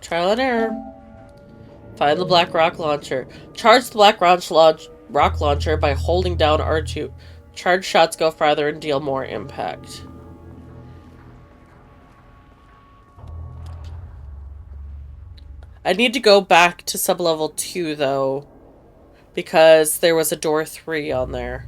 A: Trial and error. Find the black rock launcher. Charge the black rock launcher by holding down R2. Charge shots go farther and deal more impact. I need to go back to sublevel 2, though, because there was a door 3 on there.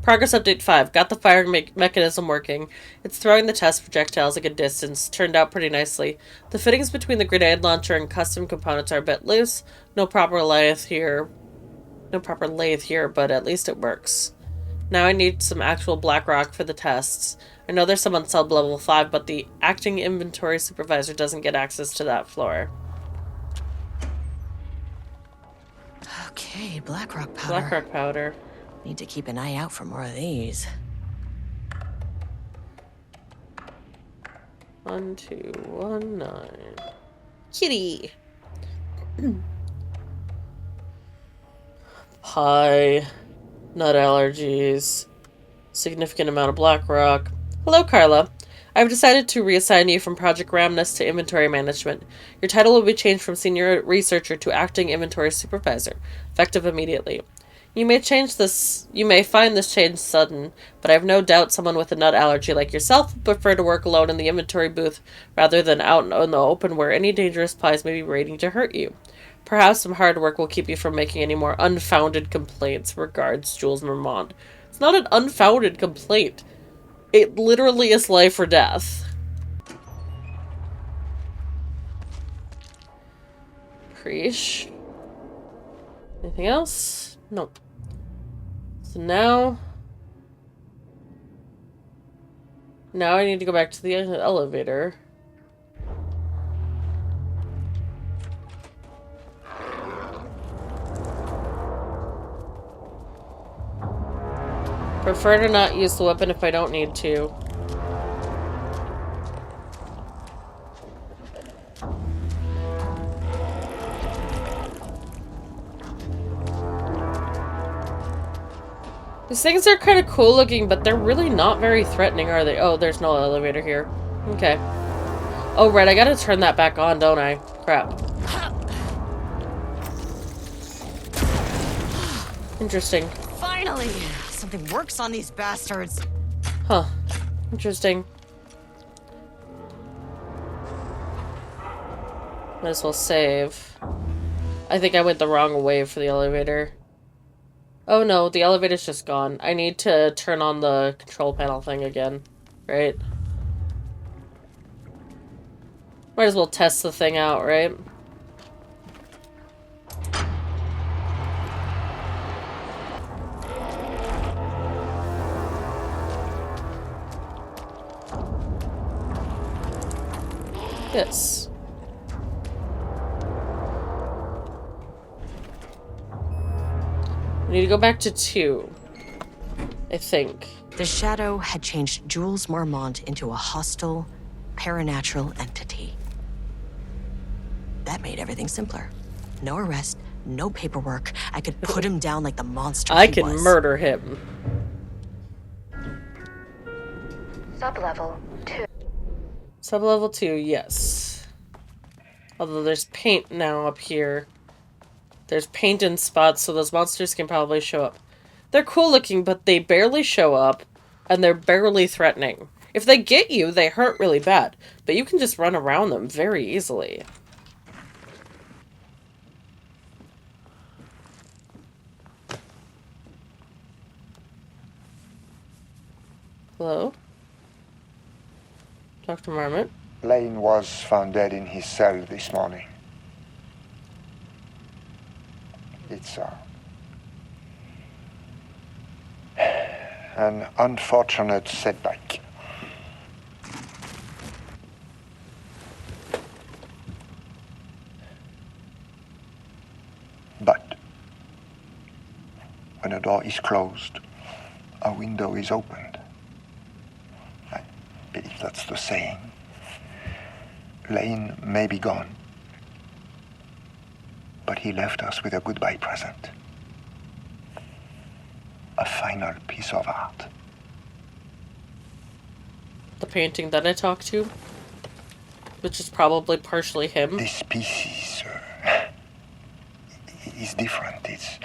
A: Progress update 5. Got the firing mechanism working. It's throwing the test projectiles like a distance. Turned out pretty nicely. The fittings between the grenade launcher and custom components are a bit loose. No proper lathe here, but at least it works. Now I need some actual black rock for the tests. I know there's some on sub-level 5, but the acting inventory supervisor doesn't get access to that floor.
B: Okay, black rock powder.
A: Black rock powder.
B: Need to keep an eye out for more of these.
A: 1219. Kitty. Pie. Nut allergies. Significant amount of black rock. Hello, Carla. I've decided to reassign you from Project Ramnus to Inventory Management. Your title will be changed from Senior Researcher to Acting Inventory Supervisor, effective immediately. You may find this change sudden, but I have no doubt someone with a nut allergy like yourself would prefer to work alone in the inventory booth rather than out in the open where any dangerous pies may be waiting to hurt you. Perhaps some hard work will keep you from making any more unfounded complaints. Regards, Jules Marmont. It's not an unfounded complaint. It literally is life or death. Preesh. Anything else? Nope. So now I need to go back to the elevator. Prefer to not use the weapon if I don't need to. These things are kind of cool looking, but they're really not very threatening, are they? Oh, there's no elevator here. Okay. Oh, right, I gotta turn that back on, don't I? Crap. Interesting.
B: Finally! Something works on these bastards.
A: Huh. Interesting. Might as well save. I think I went the wrong way for the elevator. Oh no, the elevator's just gone. I need to turn on the control panel thing again, right? Might as well test the thing out, right? Yes. We need to go back to 2. I think.
B: The Shadow had changed Jules Marmont into a hostile, paranatural entity. That made everything simpler. No arrest, no paperwork. I could put him down like the monster
A: I
B: he
A: can
B: was.
A: murder him.
I: Sublevel 2.
A: Sublevel 2, yes. Although there's paint now up here. There's paint in spots, so those monsters can probably show up. They're cool looking, but they barely show up, and they're barely threatening. If they get you, they hurt really bad, but you can just run around them very easily. Hello? Dr. Marmont?
G: Lane was found dead in his cell this morning. It's an unfortunate setback. But when a door is closed, a window is opened. I believe that's the saying. Lane may be gone, but he left us with a goodbye present. A final piece of art.
A: The painting that I talked to? Which is probably partially him.
G: This piece is different. It's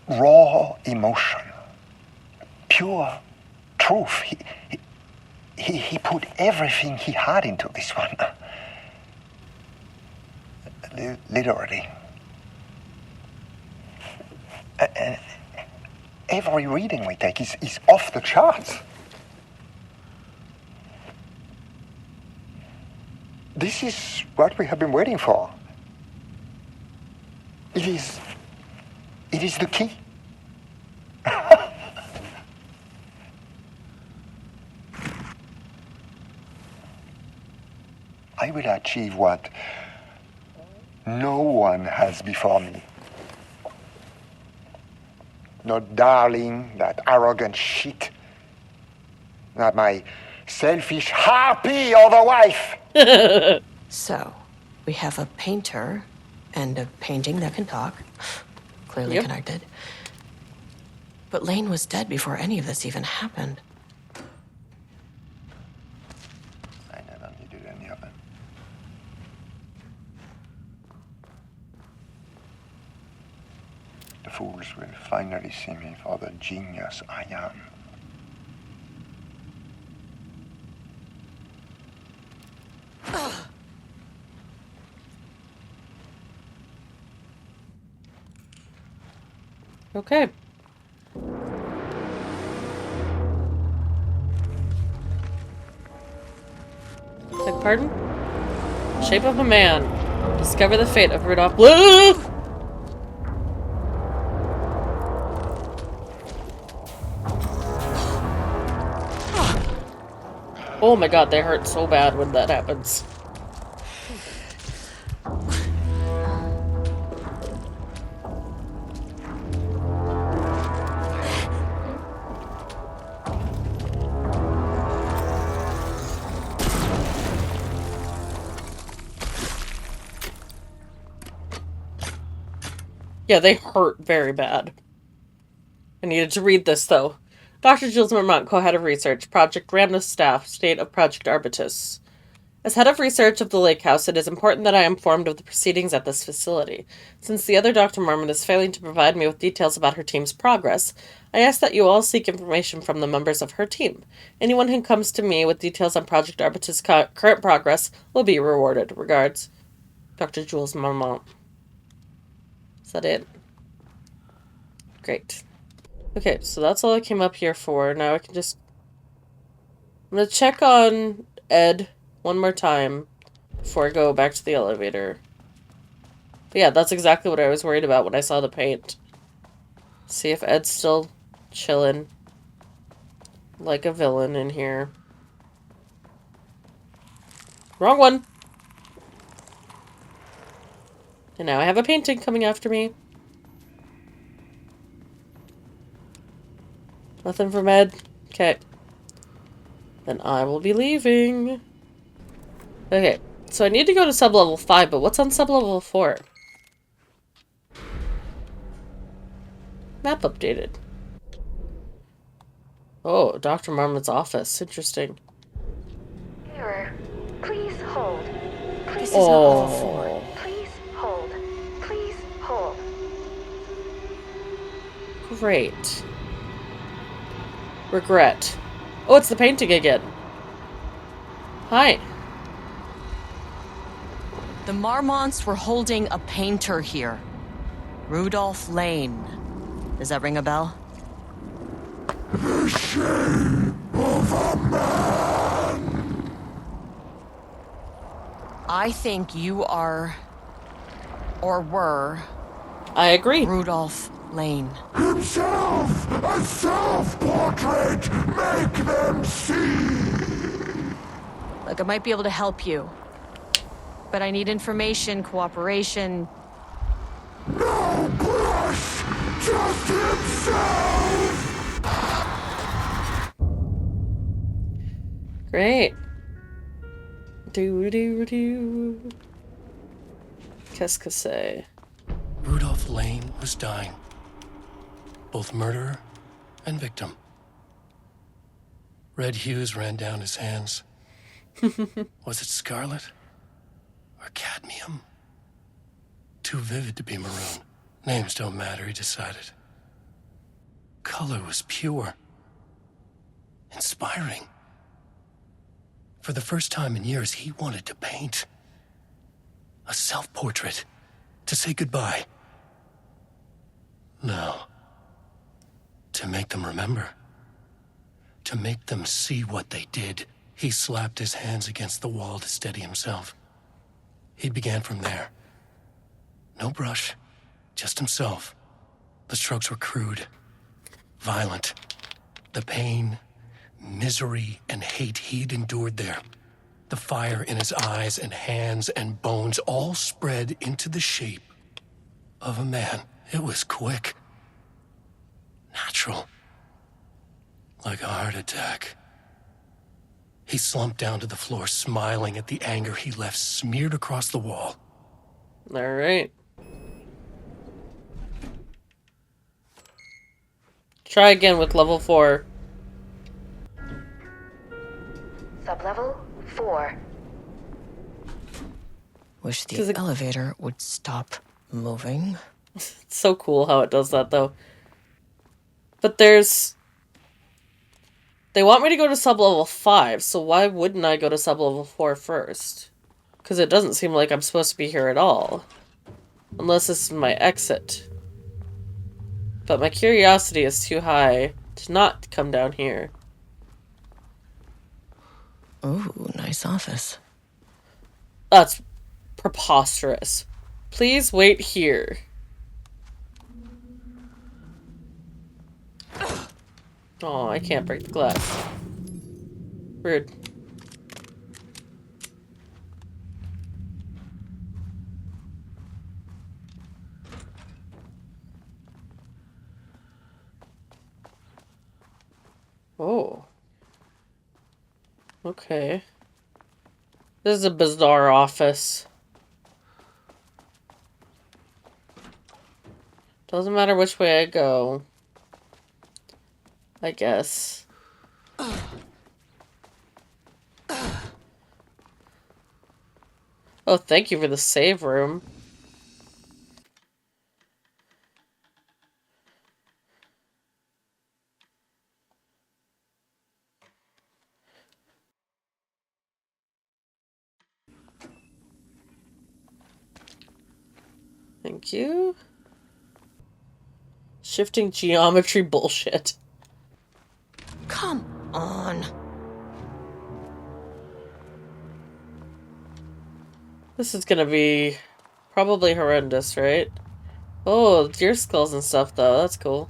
G: raw emotion, pure truth. He put everything he had into this one. Literally. Every reading we take is off the charts. This is what we have been waiting for. It is the key. I will achieve what no one has before me. Not Darling, that arrogant shit. Not my selfish harpy or the wife.
B: So, we have a painter and a painting that can talk. Clearly connected. But Lane was dead before any of this even happened.
G: I never needed any of them. The fools will finally see me for the genius I am.
A: Okay. Beg pardon? Shape of a man. Discover the fate of Rudolph Blue. Oh my god, they hurt so bad when that happens. Yeah, they hurt very bad. I needed to read this, though. Dr. Jules Marmont, co-head of research, Project Ramnus staff, state of Project Arbitus. As head of research of the Lake House, it is important that I am informed of the proceedings at this facility. Since the other Dr. Marmont is failing to provide me with details about her team's progress, I ask that you all seek information from the members of her team. Anyone who comes to me with details on Project Arbitus' current progress will be rewarded. Regards, Dr. Jules Marmont. Is that it? Great. Okay, so that's all I came up here for. Now I can just... I'm gonna check on Ed one more time before I go back to the elevator. But yeah, that's exactly what I was worried about when I saw the paint. See if Ed's still chilling like a villain in here. Wrong one! And now I have a painting coming after me. Nothing from Ed? Okay. Then I will be leaving. Okay, so I need to go to sub-level 5, but what's on sub-level 4? Map updated. Oh, Dr. Marmont's office. Interesting.
I: Mirror, please hold.
B: This is not level 4.
I: Please hold. Please hold.
A: Great. Regret. Oh, it's the painting again. Hi.
B: The Marmonts were holding a painter here. Rudolph Lane. Does that ring a bell?
G: The shape of a man.
B: I think you are, or were,
A: I agree.
B: Rudolph Lane.
G: Himself, a self-portrait. Make them see.
B: Look, I might be able to help you. But I need information, cooperation.
G: No brush, just himself.
A: Great. Do. Qu'est-ce que c'est?
F: Rudolph Lane was dying. Both murderer and victim. Red hues ran down his hands. Was it scarlet? Or cadmium? Too vivid to be maroon. Names don't matter, he decided. Color was pure. Inspiring. For the first time in years, he wanted to paint. A self-portrait. To say goodbye. No. To make them remember. To make them see what they did. He slapped his hands against the wall to steady himself. He began from there. No brush. Just himself. The strokes were crude. Violent. The pain, misery, and hate he'd endured there. The fire in his eyes and hands and bones all spread into the shape of a man. It was quick. Natural. Like a heart attack. He slumped down to the floor, smiling at the anger he left smeared across the wall.
A: All right. Try again with level 4.
I: Sublevel 4.
B: Wish the elevator would stop moving.
A: It's so cool how it does that, though. But there's... They want me to go to sublevel 5, so why wouldn't I go to sublevel 4 first? Because it doesn't seem like I'm supposed to be here at all. Unless this is my exit. But my curiosity is too high to not come down here.
B: Ooh, nice office.
A: That's preposterous. Please wait here. Oh, I can't break the glass. Rude. Oh. Okay. This is a bizarre office. Doesn't matter which way I go. I guess. Oh, thank you for the save room. Thank you. Shifting geometry bullshit.
B: Come on.
A: This is gonna be probably horrendous, right? Oh, deer skulls and stuff, though. That's cool.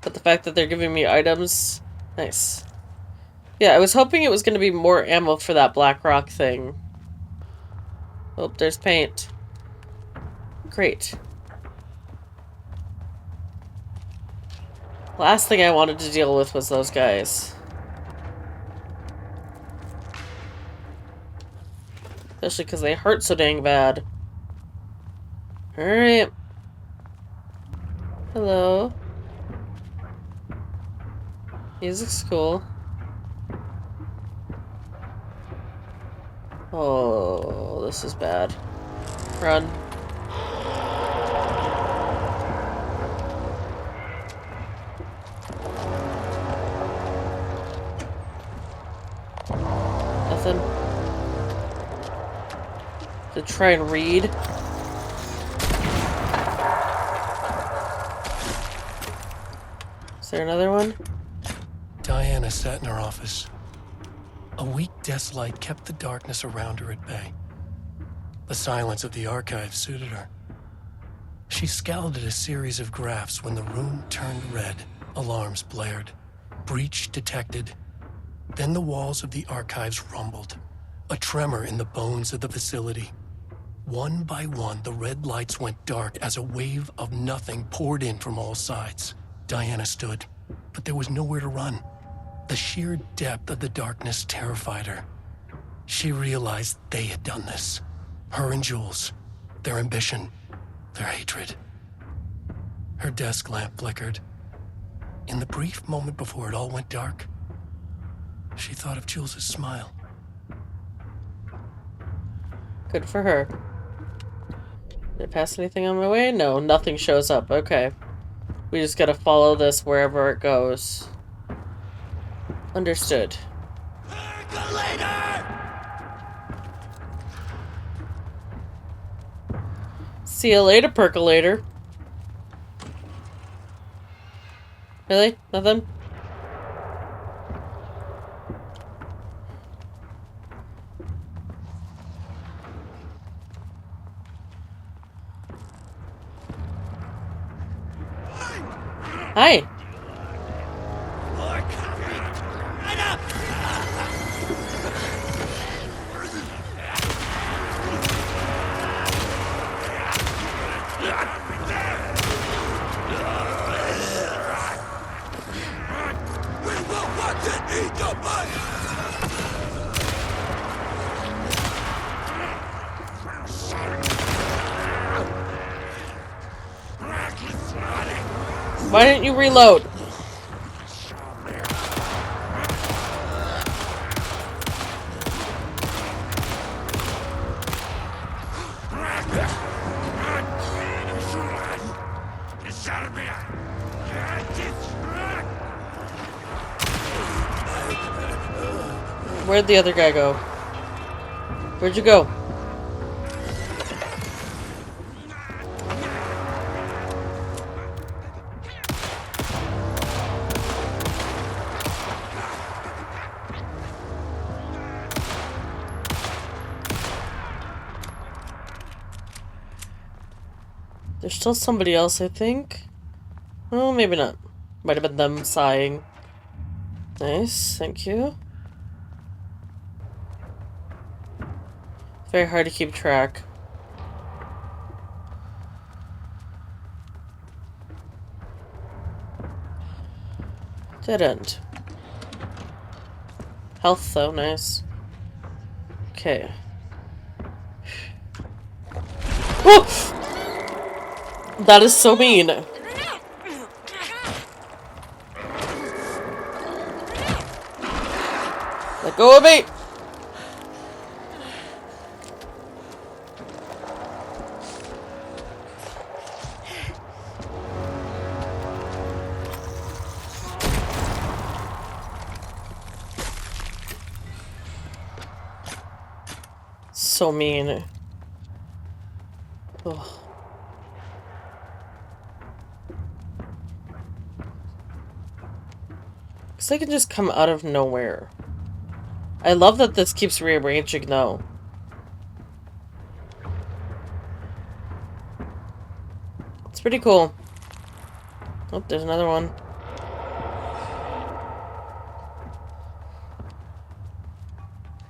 A: But the fact that they're giving me items... Nice. Yeah, I was hoping it was gonna be more ammo for that black rock thing. Oh, there's paint. Great. Last thing I wanted to deal with was those guys. Especially because they hurt so dang bad. Alright. Hello. Music's cool. Oh, this is bad. Run. Nothing. To try and read. Is there another one?
F: Diana sat in her office. A weak desk light kept the darkness around her at bay. The silence of the archive suited her. She scowled at a series of graphs when the room turned red. Alarms blared. Breach detected. Then the walls of the archives rumbled. A tremor in the bones of the facility. One by one, the red lights went dark as a wave of nothing poured in from all sides. Diana stood, but there was nowhere to run. The sheer depth of the darkness terrified her. She realized they had done this. Her and Jules. Their ambition. Their hatred. Her desk lamp flickered. In the brief moment before it all went dark, she thought of Jules' smile.
A: Good for her. Did I pass anything on my way? No, nothing shows up. Okay. We just gotta follow this wherever it goes. Understood. See you later, percolator. Really? Nothing? Hi. Why didn't you reload? Where'd the other guy go? Where'd you go? There's still somebody else, I think. Oh, maybe not. Might have been them sighing. Nice, thank you. Very hard to keep track. Dead end. Health, though, nice. Okay. Oh! That is so mean. Let go of me! So mean. Ugh. Because they can just come out of nowhere. I love that this keeps rearranging, though. It's pretty cool. Oh, there's another one.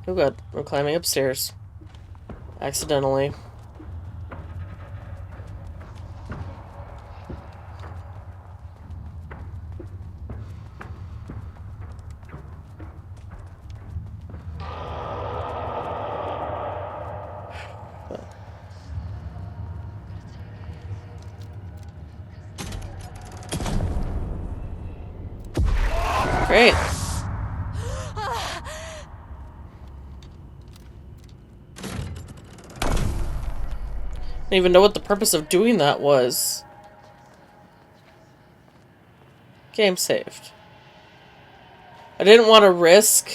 A: Oh god, we're climbing upstairs. Accidentally. Great. I didn't even know what the purpose of doing that was. Game saved. I didn't want to risk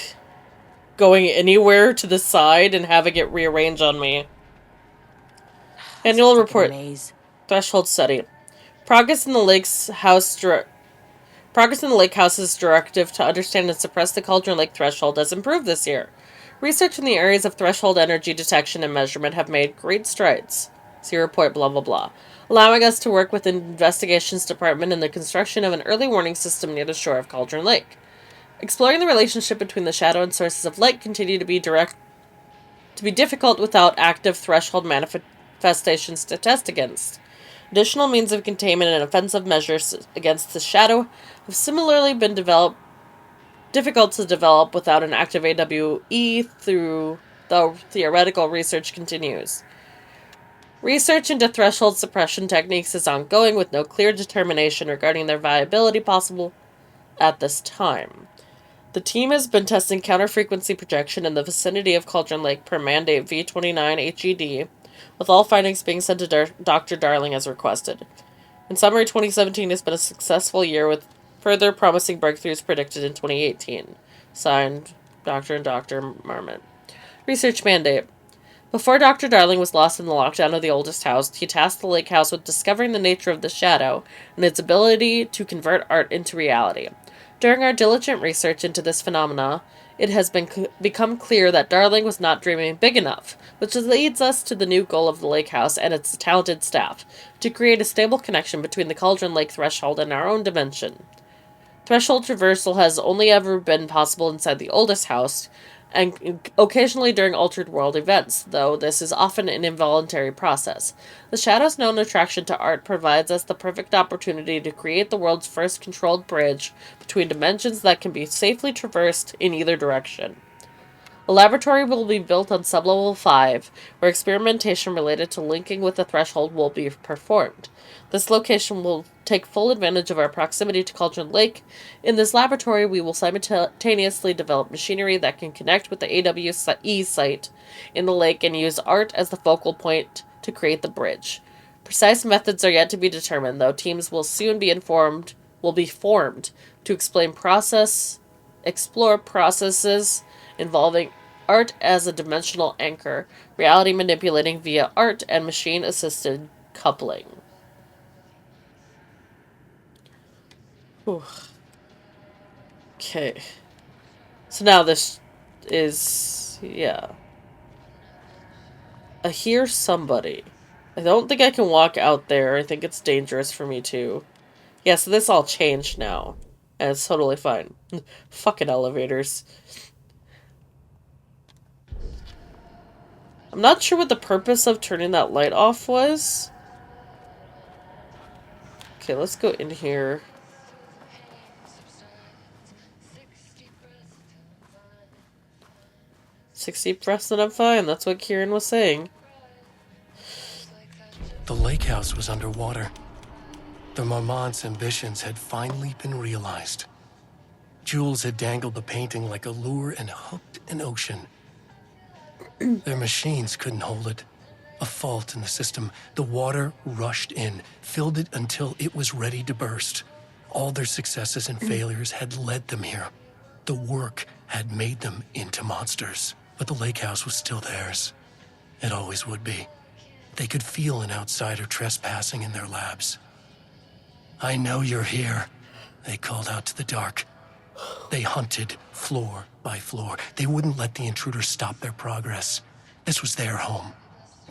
A: going anywhere to the side and having it rearrange on me. Annual report.
B: Maze.
A: Threshold study. Progress in the lake house's directive to understand and suppress the Cauldron Lake threshold has improved this year. Research in the areas of threshold energy detection and measurement have made great strides. See report blah blah blah. Allowing us to work with the investigations department in the construction of an early warning system near the shore of Cauldron Lake. Exploring the relationship between the shadow and sources of light continue to be difficult without active threshold manifestations to test against. Additional means of containment and offensive measures against the shadow have similarly been difficult to develop without an active AWE, through though theoretical research continues. Research into threshold suppression techniques is ongoing with no clear determination regarding their viability possible at this time. The team has been testing counter-frequency projection in the vicinity of Cauldron Lake per mandate V29HED, with all findings being sent to Dr. Darling as requested. In summary, 2017 has been a successful year with further promising breakthroughs predicted in 2018. Signed, Dr. and Dr. Marmont. Research mandate. Before Dr. Darling was lost in the lockdown of the oldest house, he tasked the lake house with discovering the nature of the shadow and its ability to convert art into reality. During our diligent research into this phenomena, it has become clear that Darling was not dreaming big enough, which leads us to the new goal of the lake house and its talented staff, to create a stable connection between the Cauldron Lake threshold and our own dimension. Threshold traversal has only ever been possible inside the oldest house, and occasionally during altered world events, though this is often an involuntary process. The Shadow's known attraction to art provides us the perfect opportunity to create the world's first controlled bridge between dimensions that can be safely traversed in either direction. A laboratory will be built on sublevel 5, where experimentation related to linking with the threshold will be performed. This location will take full advantage of our proximity to Cauldron Lake. In this laboratory, we will simultaneously develop machinery that can connect with the AWE site in the lake and use art as the focal point to create the bridge. Precise methods are yet to be determined, though teams will soon be formed to explore processes involving art as a dimensional anchor, reality manipulating via art, and machine-assisted coupling. Whew. Okay. So now this is... yeah. I hear somebody. I don't think I can walk out there. I think it's dangerous for me to. Yeah, so this all changed now. And it's totally fine. Fucking elevators. I'm not sure what the purpose of turning that light off was. Okay, let's go in here. 60 breaths and I'm fine. That's what Kieran was saying.
F: The lake house was underwater. The Marmont's ambitions had finally been realized. Jules had dangled the painting like a lure and hooked an ocean. Their machines couldn't hold it. A fault in the system. The water rushed in, filled it until it was ready to burst. All their successes and failures had led them here. The work had made them into monsters. But the lake house was still theirs. It always would be. They could feel an outsider trespassing in their labs. "I know you're here," they called out to the dark. They hunted floor by floor. They wouldn't let the intruders stop their progress. This was their home,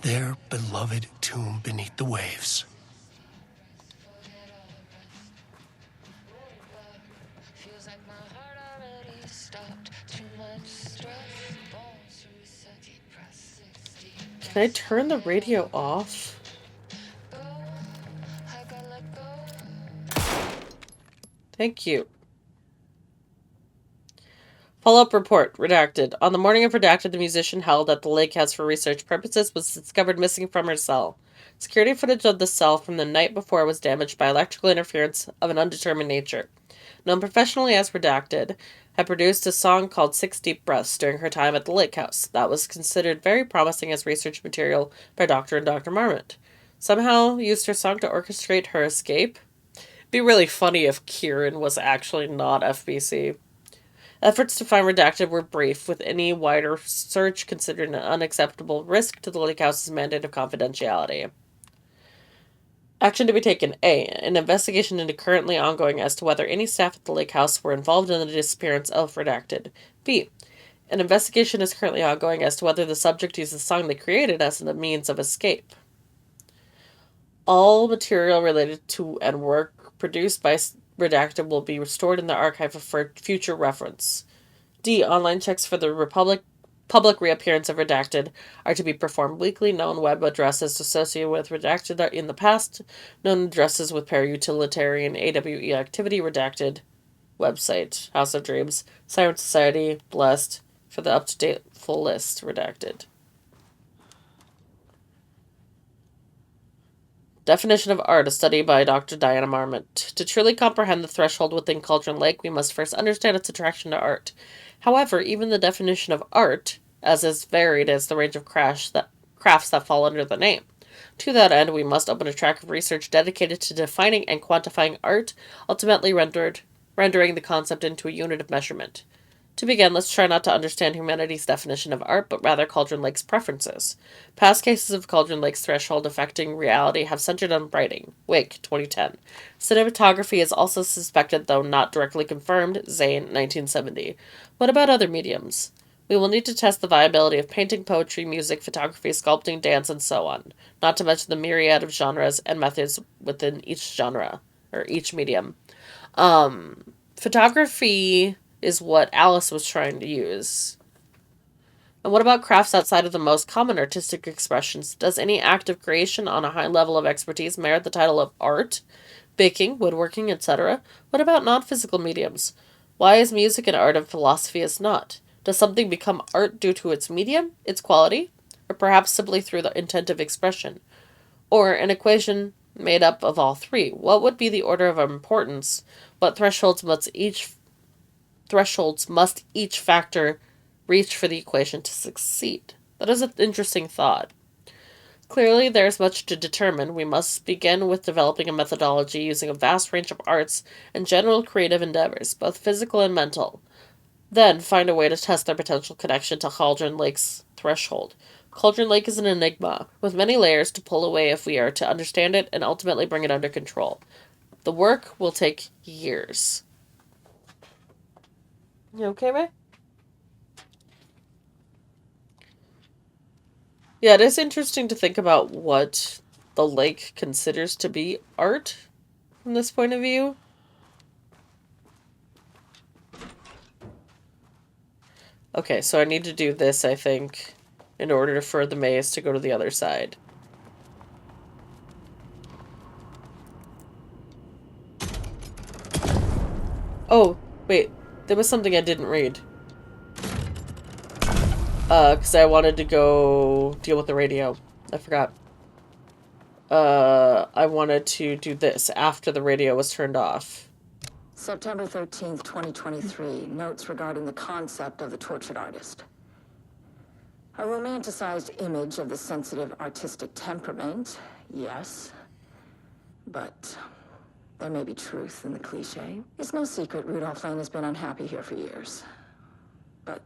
F: their beloved tomb beneath the waves.
A: Can I turn the radio off? Thank you. Follow-up report. Redacted. On the morning of Redacted, the musician held at the lake house for research purposes was discovered missing from her cell. Security footage of the cell from the night before was damaged by electrical interference of an undetermined nature. Known professionally as Redacted, had produced a song called 6 Deep Breaths during her time at the lake house. That was considered very promising as research material by Dr. and Dr. Marmont. Somehow used her song to orchestrate her escape. It'd be really funny if Kieran was actually not FBC. Efforts to find Redacted were brief, with any wider search considered an unacceptable risk to the lake house's mandate of confidentiality. Action to be taken. A. An investigation into currently ongoing as to whether any staff at the lake house were involved in the disappearance of Redacted. B. An investigation is currently ongoing as to whether the subject used the song they created as a means of escape. All material related to and work produced by Redacted will be stored in the archive for future reference. D. Online checks for the public reappearance of Redacted are to be performed weekly. Known web addresses associated with Redacted are in the past. Known addresses with para-utilitarian AWE activity. Redacted website. House of Dreams. Siren Society. Blessed. For the up-to-date full list. Redacted. Definition of art, a study by Dr. Diana Marmont. To truly comprehend the threshold within Cauldron Lake, we must first understand its attraction to art. However, even the definition of art, as is varied as the range of crafts that fall under the name. To that end, we must open a track of research dedicated to defining and quantifying art, ultimately rendering the concept into a unit of measurement. To begin, let's try not to understand humanity's definition of art, but rather Cauldron Lake's preferences. Past cases of Cauldron Lake's threshold affecting reality have centered on writing. Wake, 2010. Cinematography is also suspected, though not directly confirmed. Zane, 1970. What about other mediums? We will need to test the viability of painting, poetry, music, photography, sculpting, dance, and so on, not to mention the myriad of genres and methods within each genre, or each medium. Photography is what Alice was trying to use. And what about crafts outside of the most common artistic expressions? Does any act of creation on a high level of expertise merit the title of art? Baking, woodworking, etc.? What about non-physical mediums? Why is music an art and philosophy is not? Does something become art due to its medium, its quality, or perhaps simply through the intent of expression? Or an equation made up of all three? What would be the order of importance? What thresholds must each factor reach for the equation to succeed? That is an interesting thought. Clearly, there is much to determine. We must begin with developing a methodology using a vast range of arts and general creative endeavors, both physical and mental. Then find a way to test their potential connection to Cauldron Lake's threshold. Cauldron Lake is an enigma, with many layers to pull away if we are to understand it and ultimately bring it under control. The work will take years. You okay, Ray? Yeah, it is interesting to think about what the lake considers to be art from this point of view. Okay, so I need to do this, I think, in order for the maze to go to the other side. Oh, wait. There was something I didn't read. Because I wanted to go deal with the radio. I forgot. I wanted to do this after the radio was turned off.
J: September 13th, 2023. Notes regarding the concept of the tortured artist. A romanticized image of the sensitive artistic temperament, yes. But there may be truth in the cliche. It's no secret Rudolph Lane has been unhappy here for years. But,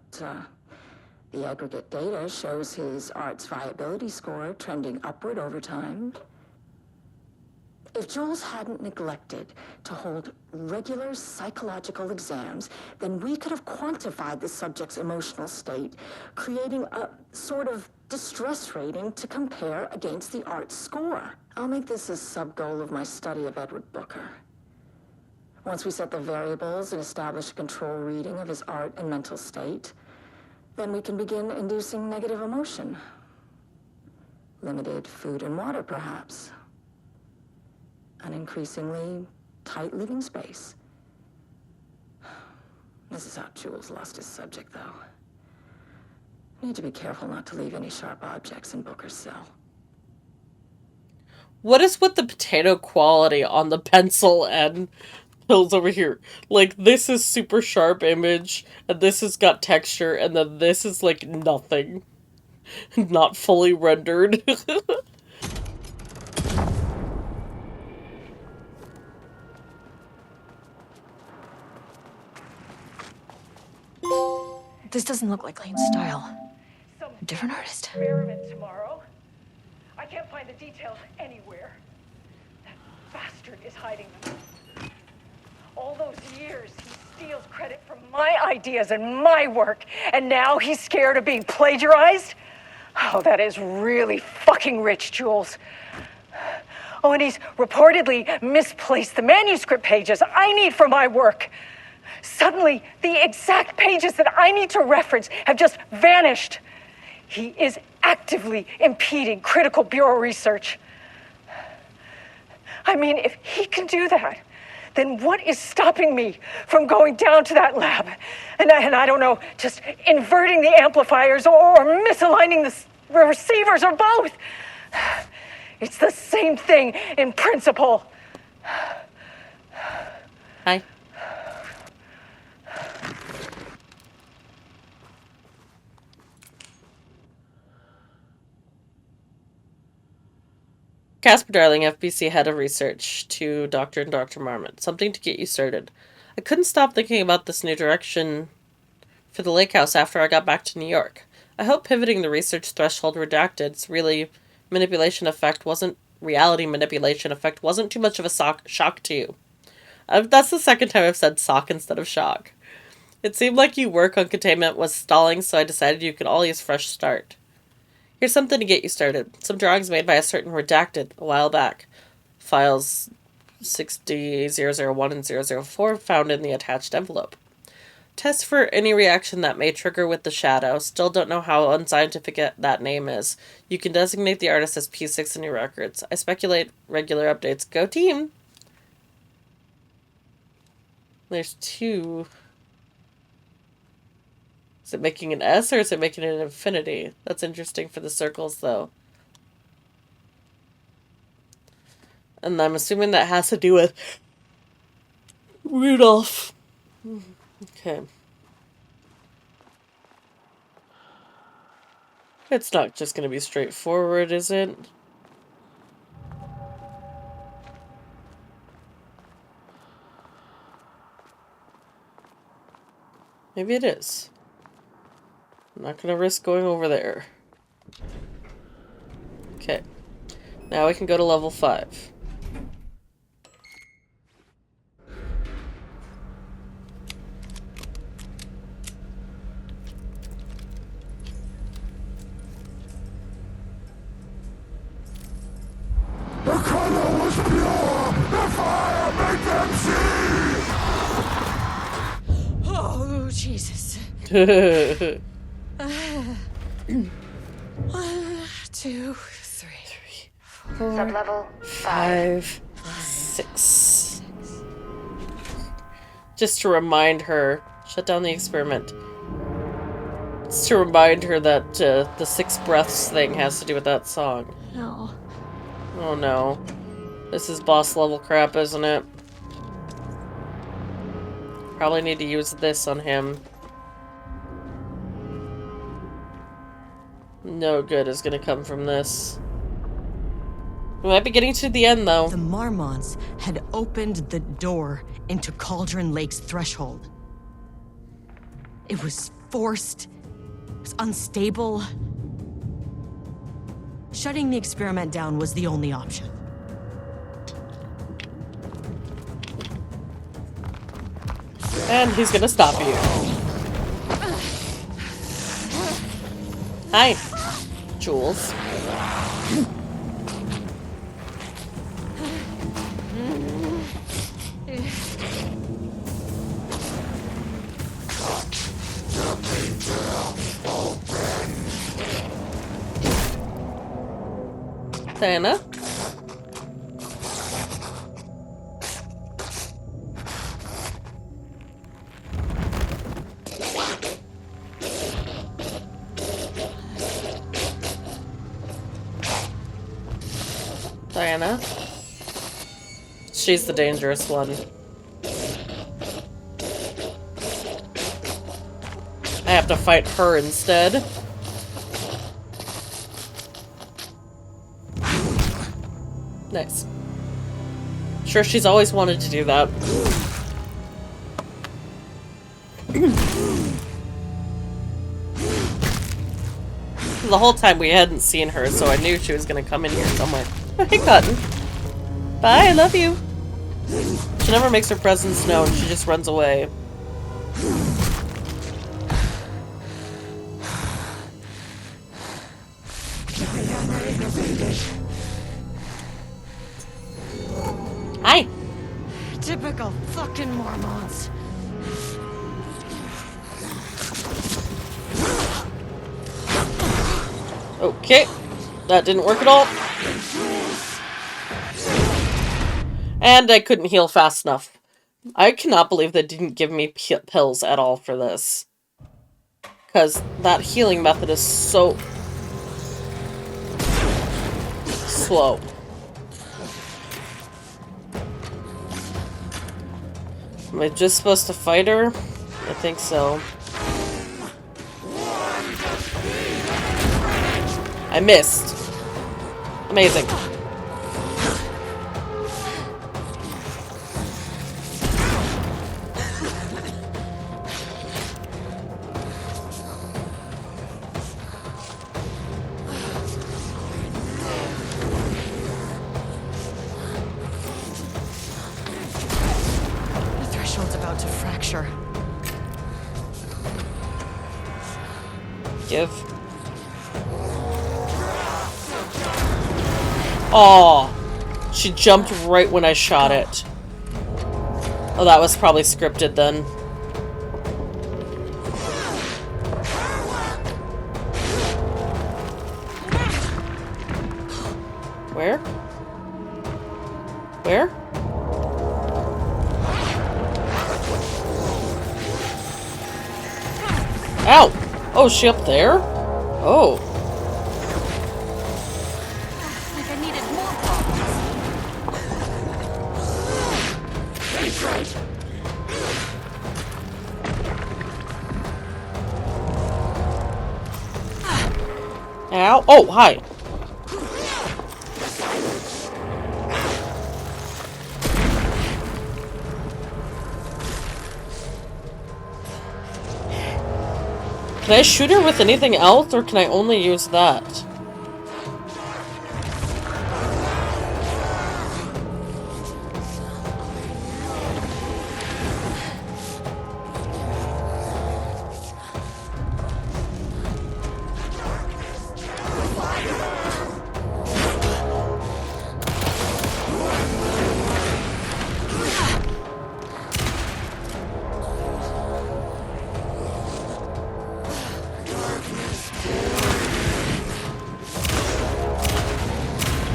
J: the aggregate data shows his art's viability score trending upward over time. If Jules hadn't neglected to hold regular psychological exams, then we could have quantified the subject's emotional state, creating a sort of distress rating to compare against the art score. I'll make this a sub-goal of my study of Edward Booker. Once we set the variables and establish a control reading of his art and mental state, then we can begin inducing negative emotion. Limited food and water, perhaps. An increasingly tight living space. This is how Jules lost his subject, though. Need to be careful not to leave any sharp objects in Booker's cell.
A: What is with the potato quality on the pencil and pills over here? Like, this is super sharp image, and this has got texture, and then this is like nothing. Not fully rendered.
B: This doesn't look like Lane's style. A different artist?
K: Experiment tomorrow. I can't find the details anywhere. That bastard is hiding them. All those years, he steals credit for my ideas and my work, and now he's scared of being plagiarized? Oh, that is really fucking rich, Jules. Oh, and he's reportedly misplaced the manuscript pages I need for my work. Suddenly, the exact pages that I need to reference have just vanished. He is actively impeding critical bureau research. I mean, if he can do that, then what is stopping me from going down to that lab? And I don't know, just inverting the amplifiers or misaligning the receivers or both. It's the same thing in principle.
A: Hi. Casper Darling, FBC Head of Research, to Dr. and Dr. Marmont. Something to get you started. I couldn't stop thinking about this new direction for the lake house after I got back to New York. I hope pivoting the research threshold redacted's reality manipulation effect wasn't too much of a shock to you. That's the second time I've said sock instead of shock. It seemed like your work on containment was stalling, so I decided you could all use fresh start. Here's something to get you started. Some drawings made by a certain redacted a while back. Files 6D001 and 004 found in the attached envelope. Test for any reaction that may trigger with the shadow. Still don't know how unscientific that name is. You can designate the artist as P6 in your records. I speculate regular updates. Go team! There's two. Is it making an S or is it making an infinity? That's interesting for the circles, though. And I'm assuming that has to do with Rudolph. Okay. It's not just going to be straightforward, is it? Maybe it is. I'm not going to risk going over there. Okay. Now we can go to level 5.
G: The color was pure! The fire made them see!
B: Oh, Jesus.
D: 1, 2, 3.
I: Sublevel
A: 5, 6. Just to remind her, shut down the experiment. Just to remind her that the 6 breaths thing has to do with that song.
D: No.
A: Oh no. This is boss level crap, isn't it? Probably need to use this on him. No good is gonna come from this. We might be getting to the end, though.
B: The Marmonts had opened the door into Cauldron Lake's threshold. It was forced. It was unstable. Shutting the experiment down was the only option.
A: And he's gonna stop you. Hi, Jules. Diana? Diana? She's the dangerous one. I have to fight her instead. Nice. Sure, she's always wanted to do that. The whole time we hadn't seen her, so I knew she was gonna come in here somewhere. Hey, Cotton. Bye, I love you. She never makes her presence known, she just runs away. Hi.
B: Typical fucking Marmonts.
A: Okay. That didn't work at all. And I couldn't heal fast enough. I cannot believe they didn't give me pills at all for this. Because that healing method is so slow. Am I just supposed to fight her? I think so. I missed. Amazing. effective. Oh, she jumped right when I shot it. Oh, that was probably scripted then. Where? Where? Ow! Oh, is she up there? Oh.
B: Like I needed more problems.
A: Ow. Oh, hi. Can I shoot her with anything else, or can I only use that?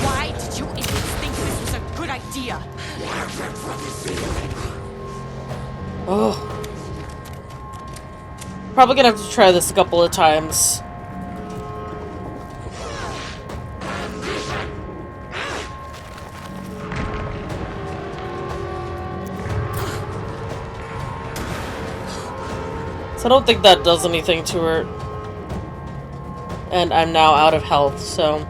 B: Why did you idiots think this was a good idea?
A: Oh. Probably gonna have to try this a couple of times. So I don't think that does anything to her. And I'm now out of health, so...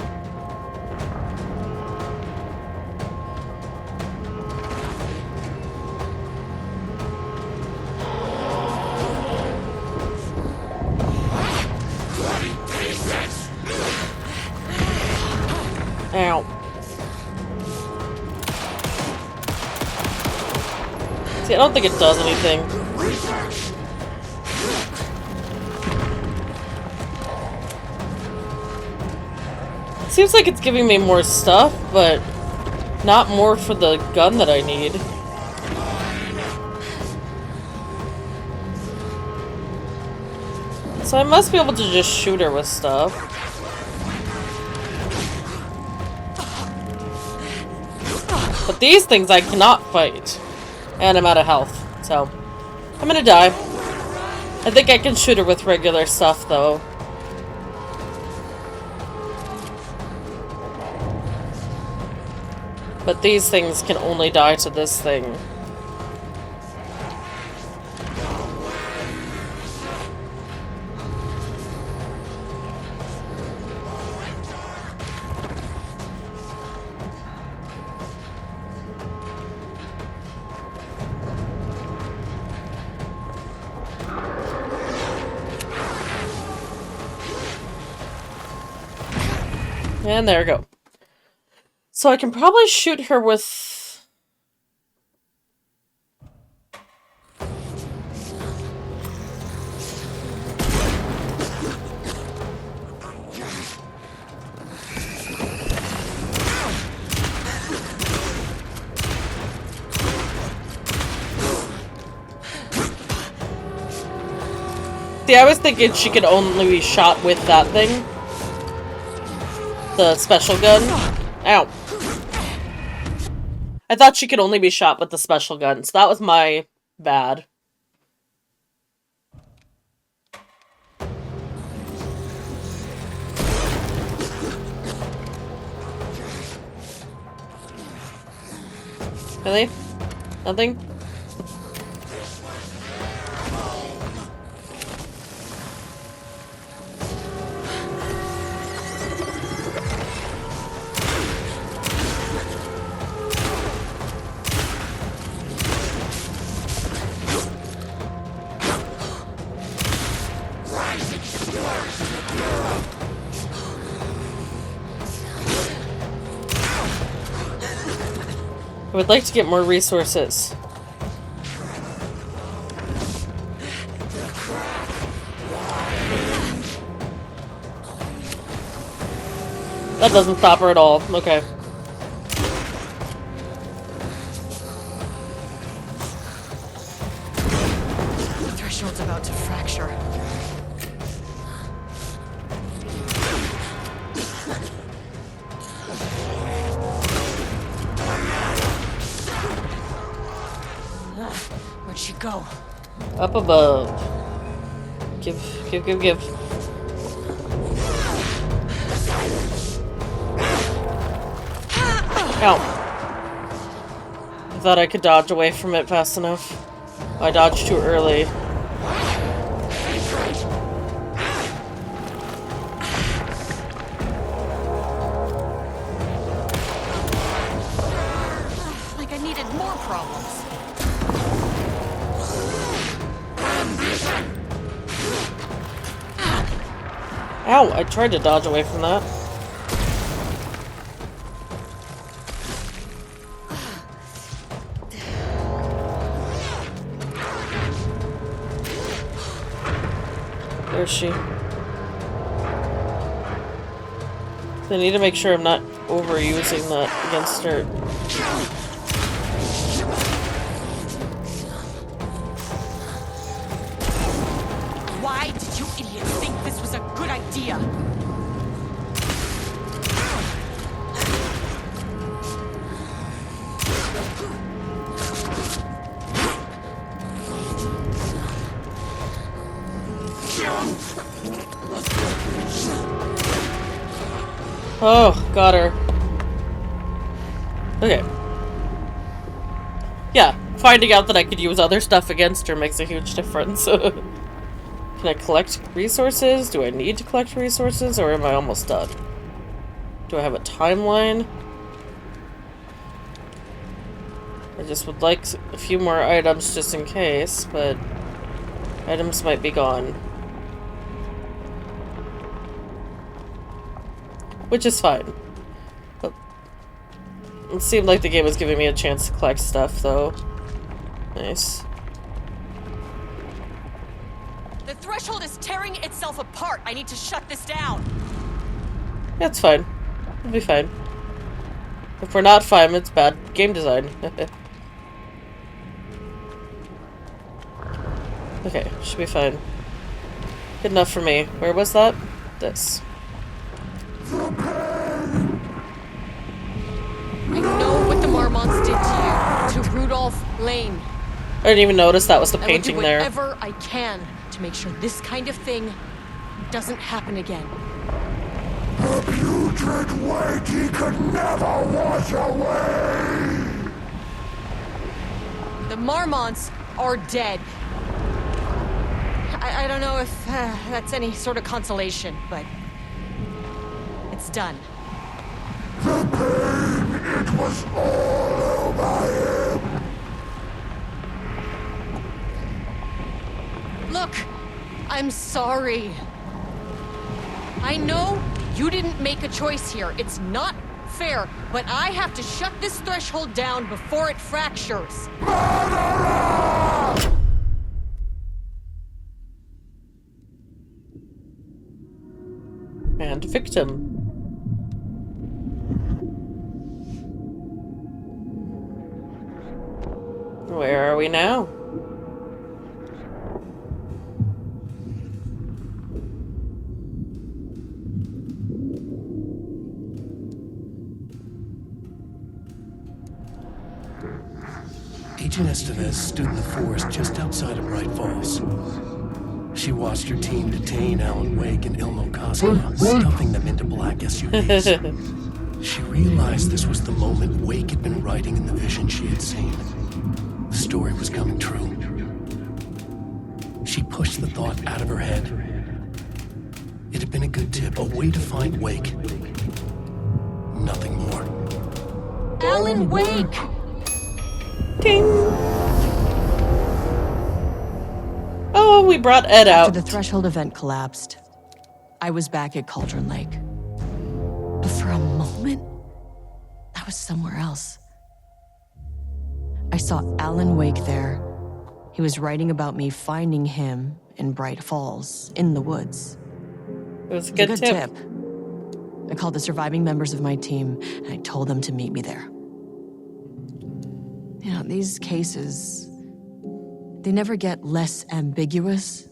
A: Ow. See, I don't think it does anything. Seems like it's giving me more stuff, but not more for the gun that I need. So I must be able to just shoot her with stuff. But these things I cannot fight. And I'm out of health, so I'm gonna die. I think I can shoot her with regular stuff, though. But these things can only die to this thing. And there we go. So I can probably shoot her with... See, I was thinking she could only be shot with that thing. The special gun. Ow. I thought she could only be shot with the special gun, so that was my bad. Really? Nothing? I would like to get more resources. That doesn't stop her at all. Okay.
B: The threshold's about to fracture. Where'd she go?
A: Up above. Give. Ow. I thought I could dodge away from it fast enough. I dodged too early.
B: Like I needed more problems.
A: Ow, I tried to dodge away from that. Where is she? I need to make sure I'm not overusing that against her.
B: Why did you idiots think this was a good idea?
A: Oh, got her. Okay. Yeah, finding out that I could use other stuff against her makes a huge difference. Can I collect resources? Do I need to collect resources, or am I almost done? Do I have a timeline? I just would like a few more items just in case, but items might be gone. Which is fine. But it seemed like the game was giving me a chance to collect stuff, though. Nice.
B: The threshold is tearing itself apart. I need to shut this down.
A: That's fine. We'll be fine. If we're not fine, it's bad game design. Okay, should be fine. Good enough for me. Where was that? This.
B: I know what the Marmonts did to you, to Rudolph Lane.
A: I didn't even notice that was the
B: I will
A: painting
B: do
A: there.
B: whatever I can to make sure this kind of thing doesn't happen again.
G: The putrid weight he could never wash away!
B: The Marmonts are dead. I don't know if that's any sort of consolation, but it's done.
G: The pain, it was all over him!
B: Look, I'm sorry. I know you didn't make a choice here. It's not fair, but I have to shut this threshold down before it fractures.
G: Murderer!
A: And victim. Where are we now?
F: Agent Estevez stood in the forest just outside of Bright Falls. She watched her team detain Alan Wake and Ilmo Koskela, stuffing them into black SUVs. She realized this was the moment Wake had been writing in the vision she had seen. The story was coming true. She pushed the thought out of her head. It had been a good tip, a way to find Wake. Nothing more.
B: Alan Wake!
A: Ding! Oh, we brought Ed out.
B: After the threshold event collapsed, I was back at Cauldron Lake. But for a moment, I was somewhere else. I saw Alan Wake there. He was writing about me finding him in Bright Falls, in the woods.
A: It was a good tip.
B: I called the surviving members of my team, and I told them to meet me there. You know, these cases, they never get less ambiguous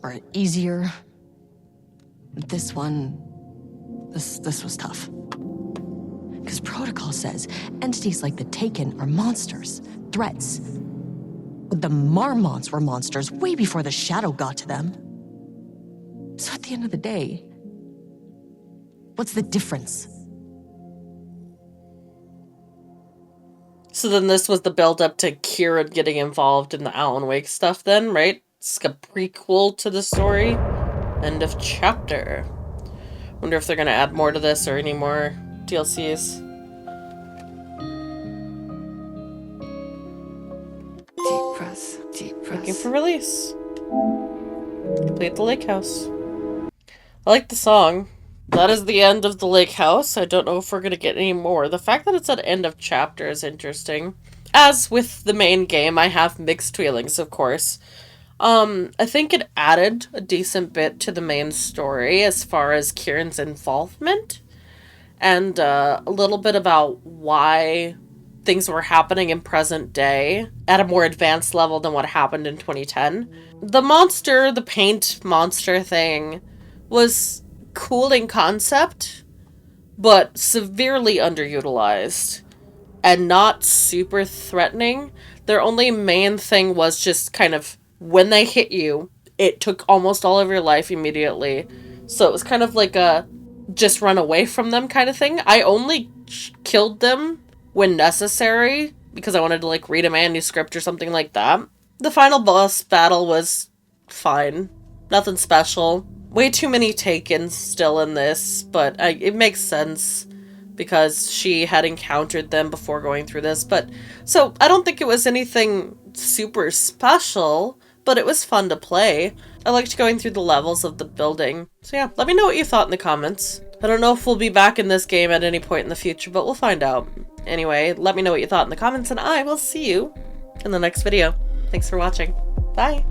B: or easier. This one, this was tough. Because protocol says entities like the Taken are monsters, threats. But the Marmonts were monsters way before the Shadow got to them. So at the end of the day, what's the difference?
A: So then this was the build-up to Kira getting involved in the Alan Wake stuff then, right? It's like a prequel to the story. End of chapter. Wonder if they're gonna add more to this or any more DLCs.
L: Deep breath, deep breath.
A: Looking for release. Complete the lake house. I like the song. That is the end of the lake house. I don't know if we're gonna get any more. The fact that it's at end of chapter is interesting. As with the main game, I have mixed feelings, of course. I think it added a decent bit to the main story as far as Kieran's involvement. And a little bit about why things were happening in present day at a more advanced level than what happened in 2010. The monster, the paint monster thing, was cool in concept, but severely underutilized and not super threatening. Their only main thing was just kind of when they hit you, it took almost all of your life immediately. So it was kind of like a just run away from them kind of thing. I only killed them when necessary because I wanted to like read a manuscript or something like that. The final boss battle was fine. Nothing special. Way too many Takens still in this, but it makes sense because she had encountered them before going through this. But so I don't think it was anything super special, but it was fun to play. I liked going through the levels of the building. So yeah, let me know what you thought in the comments. I don't know if we'll be back in this game at any point in the future, but we'll find out. Anyway, let me know what you thought in the comments, and I will see you in the next video. Thanks for watching. Bye!